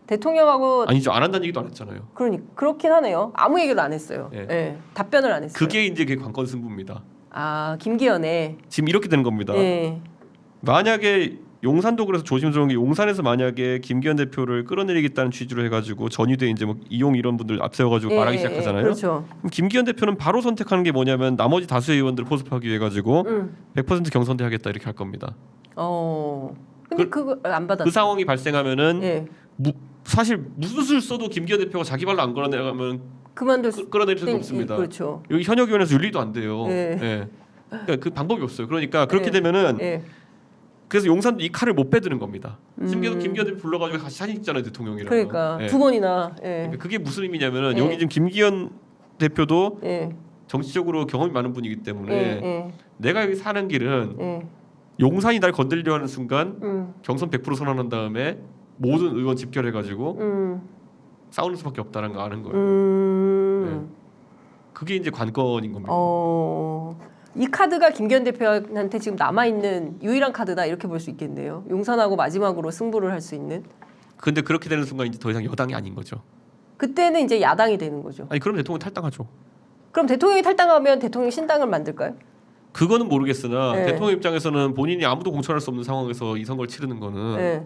대통령하고 아니죠. 안 한다는 얘기도 안 했잖아요. 그렇긴 하네요. 아무 얘기도 안 했어요. 네. 답변을 안 했어요. 그게 이제 그 관건 승부입니다. 아, 김기현의 지금 이렇게 되는 겁니다. 만약에 용산도 그래서 조심스러운 게 용산에서 만약에 김기현 대표를 끌어내리겠다는 취지로 해가지고 전위대 이제 뭐 이용 이런 분들 앞세워가지고 말하기 시작하잖아요. 그렇죠. 그럼 김기현 대표는 바로 선택하는 게 뭐냐면 나머지 다수의 의원들을 포섭하기 위해 가지고 100% 경선대 하겠다 이렇게 할 겁니다. 근데 그거 안 받았어요. 그 상황이 발생하면은 사실 무슨 수를 써도 김기현 대표가 자기 발로 안 끌어내가면 끌어내릴 수는 없습니다. 그렇죠. 여기 현역위원회에서 윤리도 안 돼요. 그러니까 그 방법이 없어요. 그러니까 그렇게 되면은 그래서 용산도 이 칼을 못 빼드는 겁니다. 지금 김기현 대표 불러가지고 같이 사진 찍잖아요, 대통령이랑. 그러니까 두 번이나. 그러니까 그게 무슨 의미냐면은 여기 지금 김기현 대표도 정치적으로 경험이 많은 분이기 때문에 내가 여기 사는 길은 용산이 날 건드리려 하는 순간 경선 100% 선언한 다음에 모든 의원 집결해가지고 싸우는 수밖에 없다는 거 아는 거예요. 그게 이제 관건인 겁니다. 이 카드가 김기현 대표한테 지금 남아있는 유일한 카드다 이렇게 볼 수 있겠네요. 용산하고 마지막으로 승부를 할 수 있는. 근데 그렇게 되는 순간 이제 더 이상 여당이 아닌 거죠. 그때는 이제 야당이 되는 거죠. 아니 그럼 대통령 탈당하죠. 그럼 대통령이 탈당하면 대통령 신당을 만들까요? 그거는 모르겠으나 대통령 입장에서는 본인이 아무도 공천할 수 없는 상황에서 이 선거를 치르는 거는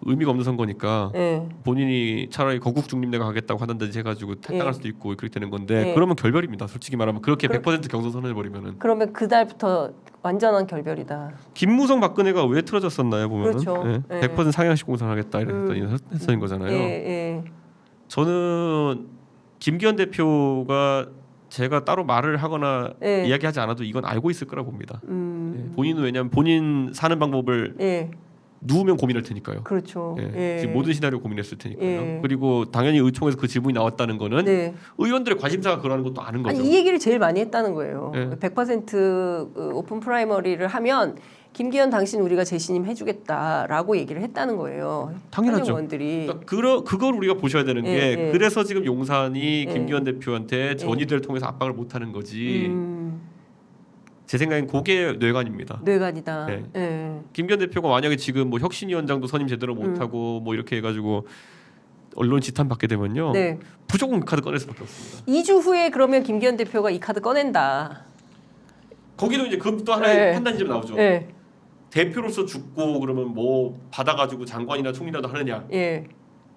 의미가 없는 선거니까 본인이 차라리 거국 중립내가 가겠다고 하는데 해가지고 탈당할 수도 있고 그렇게 되는 건데 그러면 결별입니다. 솔직히 말하면 그렇게 100% 경선 선언해버리면은 그러면 그날부터 완전한 결별이다. 김무성 박근혜가 왜 틀어졌었나요 보면은 그렇죠. 100% 상향식 공천하겠다 이랬던 거잖아요. 저는 김기현 대표가 제가 따로 말을 하거나 이야기하지 않아도 이건 알고 있을 거라고 봅니다. 본인은 왜냐하면 본인 사는 방법을 누우면 고민할 테니까요. 그렇죠. 지금 모든 시나리오 고민했을 테니까요. 그리고 당연히 의총에서 그 질문이 나왔다는 거는 의원들의 관심사가 그러는 것도 아는 거죠. 아니, 이 얘기를 제일 많이 했다는 거예요. 100% 오픈 프라이머리를 하면 김기현 당신 우리가 재신임 해주겠다라고 얘기를 했다는 거예요. 당연하죠. 의원들이. 그러니까 그걸 우리가 보셔야 되는 게 그래서 지금 용산이 김기현 대표한테 전위대를 통해서 압박을 못하는 거지. 제 생각엔 그게 뇌관입니다. 뇌관이다. 김기현 대표가 만약에 지금 뭐 혁신위원장도 선임 제대로 못하고 뭐 이렇게 해가지고 언론 지탄 받게 되면요, 무조건 카드 꺼낼 수밖에 없습니다. 2주 후에 그러면 김기현 대표가 이 카드 꺼낸다. 거기도 이제 그것도 하나의 판단이 좀 나오죠. 대표로서 죽고 그러면 뭐 받아가지고 장관이나 총리라도 하느냐,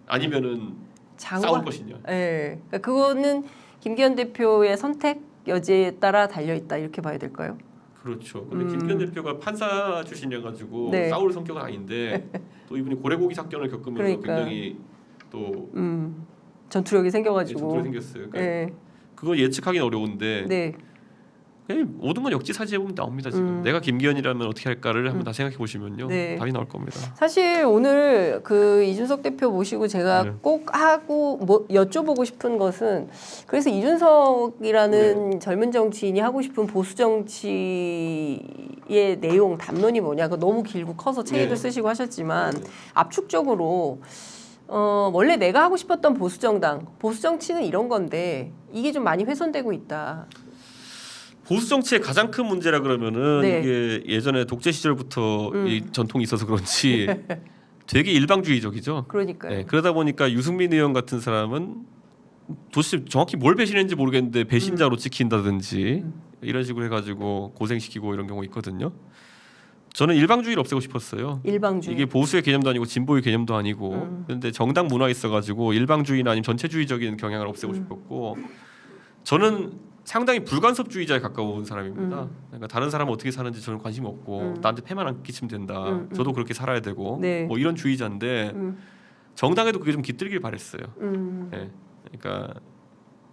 아니면은 싸울 것이냐. 그러니까 그거는 김기현 대표의 선택 여지에 따라 달려 있다 이렇게 봐야 될까요? 그렇죠. 근데 김기현 대표가 판사 출신이라 가지고 싸울 성격은 아닌데 또 이분이 고래고기 사건을 겪으면서 굉장히 또 전투력이 생겨가지고 전투력이 생겼어요. 그러니까 그거 예측하기는 어려운데 모든 건 역지사지 해보면 나옵니다. 지금 내가 김기현이라면 어떻게 할까를 한번 다 생각해 보시면요, 답이 나올 겁니다. 사실 오늘 그 이준석 대표 모시고 제가 꼭 하고 뭐 여쭤보고 싶은 것은, 그래서 이준석이라는 젊은 정치인이 하고 싶은 보수 정치의 내용 담론이 뭐냐, 그 너무 길고 커서 책에도 쓰시고 하셨지만 압축적으로 원래 내가 하고 싶었던 보수 정치는 이런 건데 이게 좀 많이 훼손되고 있다. 보수 정치의 가장 큰 문제라 그러면은 이게 예전에 독재 시절부터 이 전통이 있어서 그런지 되게 일방주의적이죠. 그러니까요. 네, 그러다 보니까 유승민 의원 같은 사람은 도대체 정확히 뭘 배신했는지 모르겠는데 배신자로 찍힌다든지 이런 식으로 해가지고 고생시키고 이런 경우 있거든요. 저는 일방주의를 없애고 싶었어요. 일방주의. 이게 보수의 개념도 아니고 진보의 개념도 아니고 그런데 정당 문화 있어가지고 일방주의나 아니면 전체주의적인 경향을 없애고 싶었고 저는 상당히 불간섭주의자에 가까운 사람입니다. 그러니까 다른 사람은 어떻게 사는지 저는 관심 없고 나한테 폐만 안 끼치면 된다. 저도 그렇게 살아야 되고 네. 뭐 이런 주의자인데 정당에도 그게 좀 깃들길 바랬어요. 네. 그러니까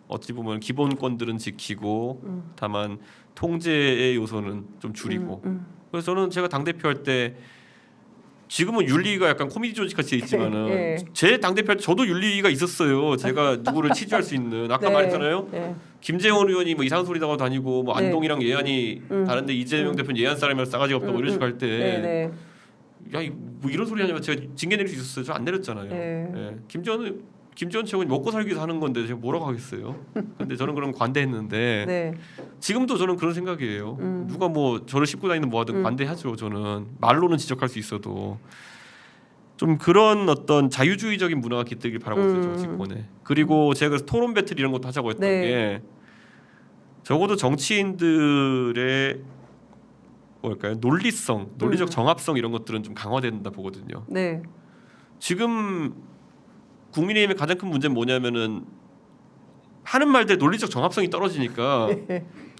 어찌 보면 기본권들은 지키고 다만 통제의 요소는 좀 줄이고 그래서 저는 제가 당대표 할 때 지금은 윤리가 약간 코미디 조직 같이 있지만은 네. 제 당대표 할 때 저도 윤리가 있었어요. 제가 누구를 치주할 수 있는 아까 네. 말했잖아요. 네. 김재원 의원이 뭐 이상한 소리 나고 다니고 뭐 네. 안동이랑 예안이 다른데 이재명 대표는 예안 사람이랑 싸가지가 없다고 이런 식으로 할 때 네. 야, 뭐 이런 소리 하냐면 제가 징계 내릴 수 있었어요. 저 안 내렸잖아요. 네. 예. 김재원 최고는 먹고 살기 위해서 하는 건데 제가 뭐라고 하겠어요. 근데 저는 그런 관대했는데 네. 지금도 저는 그런 생각이에요. 누가 뭐 저를 씹고 다니는 뭐 하든 관대하죠. 저는 말로는 지적할 수 있어도 좀 그런 어떤 자유주의적인 문화가 깃들길 바라고 있어요. 정치권에. 그리고 제가 그래서 토론 배틀 이런 것도 하자고 했던 네. 게 적어도 정치인들의 뭘까요? 논리성, 논리적 정합성 이런 것들은 좀 강화된다 보거든요. 네. 지금 국민의힘의 가장 큰 문제는 뭐냐면은 하는 말들 논리적 정합성이 떨어지니까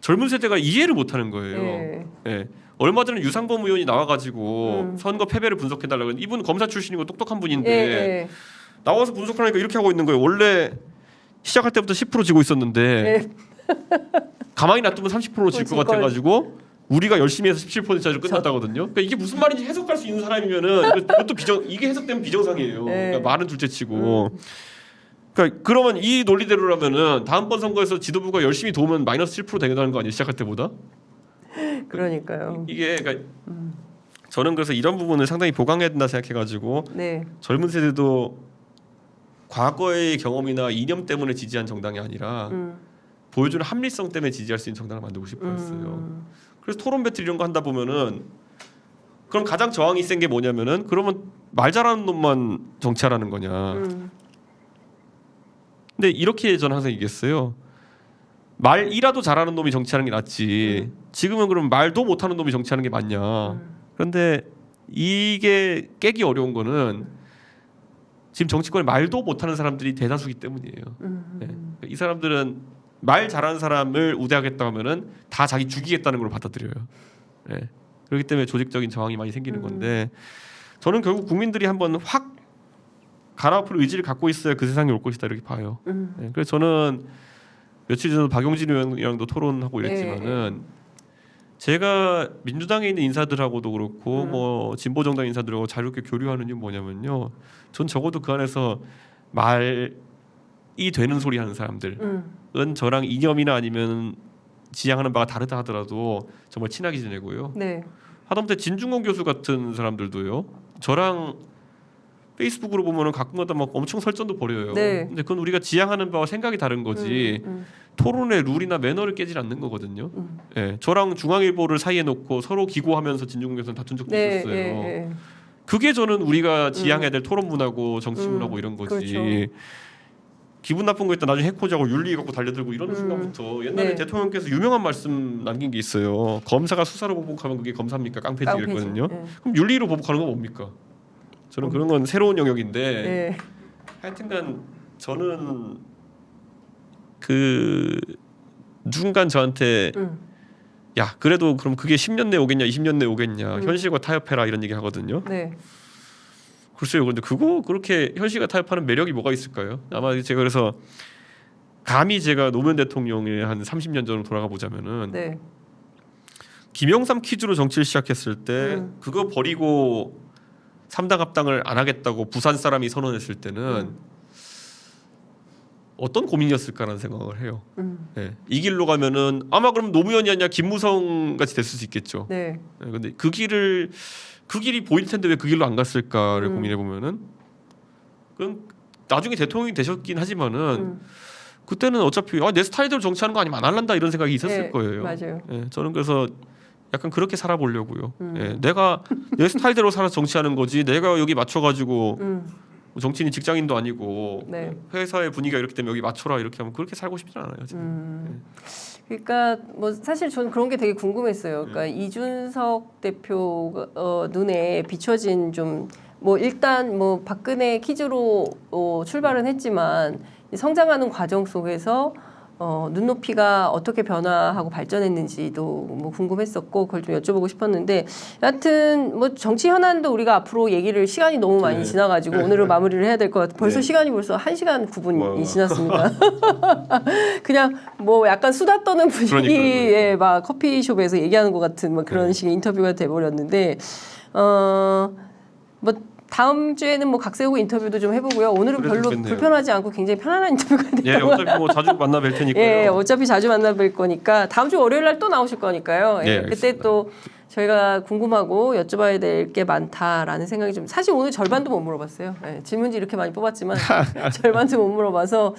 젊은 세대가 이해를 못하는 거예요. 네. 예. 얼마 전에 유상범 의원이 나와가지고 선거 패배를 분석해달라고 했는데 이분 검사 출신이고 똑똑한 분인데 네. 나와서 분석하니까 이렇게 하고 있는 거예요. 원래 시작할 때부터 10% 지고 있었는데 가만히 놔두면 30%로 질 것 같아가지고 우리가 열심히 해서 17%짜리로 끝났다거든요. 그러니까 이게 무슨 말인지 해석할 수 있는 사람이면은 이것도 이게 해석되면 비정상이에요. 그러니까 말은 둘째치고. 그러니까 그러면 이 논리대로라면은 다음번 선거에서 지도부가 열심히 도우면 마이너스 7% 되는 거 아니에요? 시작할 때보다? 그러니까요. 이게 그러니까 저는 그래서 이런 부분을 상당히 보강해야 된다 생각해가지고 네. 젊은 세대도 과거의 경험이나 이념 때문에 지지한 정당이 아니라 보여주는 합리성 때문에 지지할 수 있는 정당을 만들고 싶어했어요. 그래서 토론 배틀 이런 거 한다 보면은 그럼 가장 저항이 센 게 뭐냐면은 그러면 말 잘하는 놈만 정치하라는 거냐. 근데 이렇게 저는 항상 얘기했어요. 말이라도 잘하는 놈이 정치하는 게 낫지. 지금은 그럼 말도 못하는 놈이 정치하는 게 맞냐. 그런데 이게 깨기 어려운 거는 지금 정치권에 말도 못하는 사람들이 대다수기 때문이에요. 네. 이 사람들은 말 잘하는 사람을 우대하겠다 하면은 다 자기 죽이겠다는 걸 받아들여요. 네. 그렇기 때문에 조직적인 저항이 많이 생기는 건데 저는 결국 국민들이 한번 확 갈아엎을 의지를 갖고 있어야 그 세상이 올 것이다 이렇게 봐요. 네. 그래서 저는 며칠 전에 박용진 의원이랑도 토론하고 이랬지만은 제가 민주당에 있는 인사들하고도 그렇고 뭐 진보 정당 인사들하고 자유롭게 교류하는 이유는 뭐냐면요. 전 적어도 그 안에서 말이 되는 소리 하는 사람들은 저랑 이념이나 아니면 지향하는 바가 다르다 하더라도 정말 친하게 지내고요. 네. 하다못해 진중권 교수 같은 사람들도요. 저랑 페이스북으로 보면은 가끔가다 막 엄청 설전도 벌여요. 네. 근데 그건 우리가 지향하는 바와 생각이 다른 거지. 토론의 룰이나 매너를 깨질 않는 거거든요. 예, 저랑 중앙일보를 사이에 놓고 서로 기고하면서 진중권 교수는 다툰 적도 있었어요. 그게 저는 우리가 지향해야 될 토론 문화고 정치 문화고 이런 거지. 그렇죠. 기분 나쁜 거 있다 나중에 해코지하고 윤리 갖고 달려들고 이런 순간부터 옛날에 대통령께서 유명한 말씀 남긴 게 있어요. 검사가 수사로 보복하면 그게 검사입니까? 깡패지 그랬거든요. 그럼 윤리로 보복하는 건 뭡니까? 저는 그런 건 새로운 영역인데 하여튼간 저는 그 누군가 저한테 야 그래도 그럼 그게 10년 내에 오겠냐 20년 내에 오겠냐 현실과 타협해라 이런 얘기 하거든요. 네. 글쎄요. 근데 그거 그렇게 현실과 타협하는 매력이 뭐가 있을까요? 아마 제가 그래서 감히 제가 노무현 대통령의 한 30년 전으로 돌아가 보자면은 김영삼 퀴즈로 정치를 시작했을 때 그거 버리고 3당 합당을 안 하겠다고 부산 사람이 선언했을 때는 어떤 고민이었을까라는 생각을 해요. 네. 이 길로 가면은 아마 그럼 노무현이 아니라 김무성 같이 됐을 수 있겠죠. 네. 근데 그 길이 보일 텐데 왜 그 길로 안 갔을까를 고민해 보면은 그럼 나중에 대통령이 되셨긴 하지만은 그때는 어차피 내 스타일대로 정치하는 거 아니면 안 할란다 이런 생각이 있었을 거예요. 맞아요. 저는 그래서 약간 그렇게 살아보려고요. 예, 내가 내 스타일대로 살아 정치하는 거지. 내가 여기 맞춰가지고 정치인이 직장인도 아니고 네. 회사의 분위기가 이렇게 되면 여기 맞춰라 이렇게 하면 그렇게 살고 싶지 않아요. 그러니까 뭐 사실 저는 그런 게 되게 궁금했어요. 그러니까 이준석 대표 눈에 비춰진 좀 뭐 일단 뭐 박근혜 퀴즈로 출발은 했지만 성장하는 과정 속에서 눈높이가 어떻게 변화하고 발전했는지도 뭐 궁금했었고 그걸 좀 여쭤보고 싶었는데 여하튼 뭐 정치 현안도 우리가 앞으로 얘기를 시간이 너무 많이 지나가지고 오늘은 마무리를 해야 될 것 같아요. 벌써 시간이 벌써 1시간 9분이 지났습니다. 그냥 뭐 약간 수다 떠는 분위기에 막 커피숍에서 얘기하는 것 같은 막 그런 식의 인터뷰가 돼버렸는데 뭐 다음 주에는 뭐 각세우고 인터뷰도 좀 해보고요. 오늘은 별로 좋겠네요. 불편하지 않고 굉장히 편안한 인터뷰가 됐던 것 같아요. 어차피 뭐 자주 만나 뵐 테니까요. 예, 어차피 자주 만나 뵐 거니까 다음 주 월요일 날 또 나오실 거니까요. 예, 그때 또 저희가 궁금하고 여쭤봐야 될 게 많다라는 생각이 좀 사실 오늘 절반도 못 물어봤어요. 예, 질문지 이렇게 많이 뽑았지만 절반도 못 물어봐서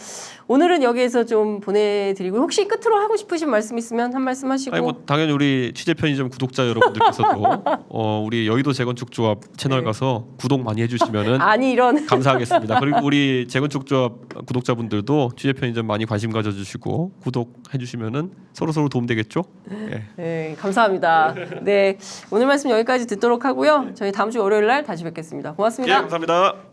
오늘은 여기에서 좀 보내드리고 혹시 끝으로 하고 싶으신 말씀 있으면 한 말씀 하시고. 아니 뭐 당연히 우리 취재 편의점 구독자 여러분들께서도 우리 여의도 재건축조합 채널 가서 구독 많이 해주시면은 아니 이런 감사하겠습니다. 그리고 우리 재건축조합 구독자분들도 취재 편의점 많이 관심 가져주시고 구독해주시면은 서로 도움 되겠죠? 예. 네, 감사합니다. 네, 오늘 말씀 여기까지 듣도록 하고요. 저희 다음 주 월요일 날 다시 뵙겠습니다. 고맙습니다. 예, 감사합니다.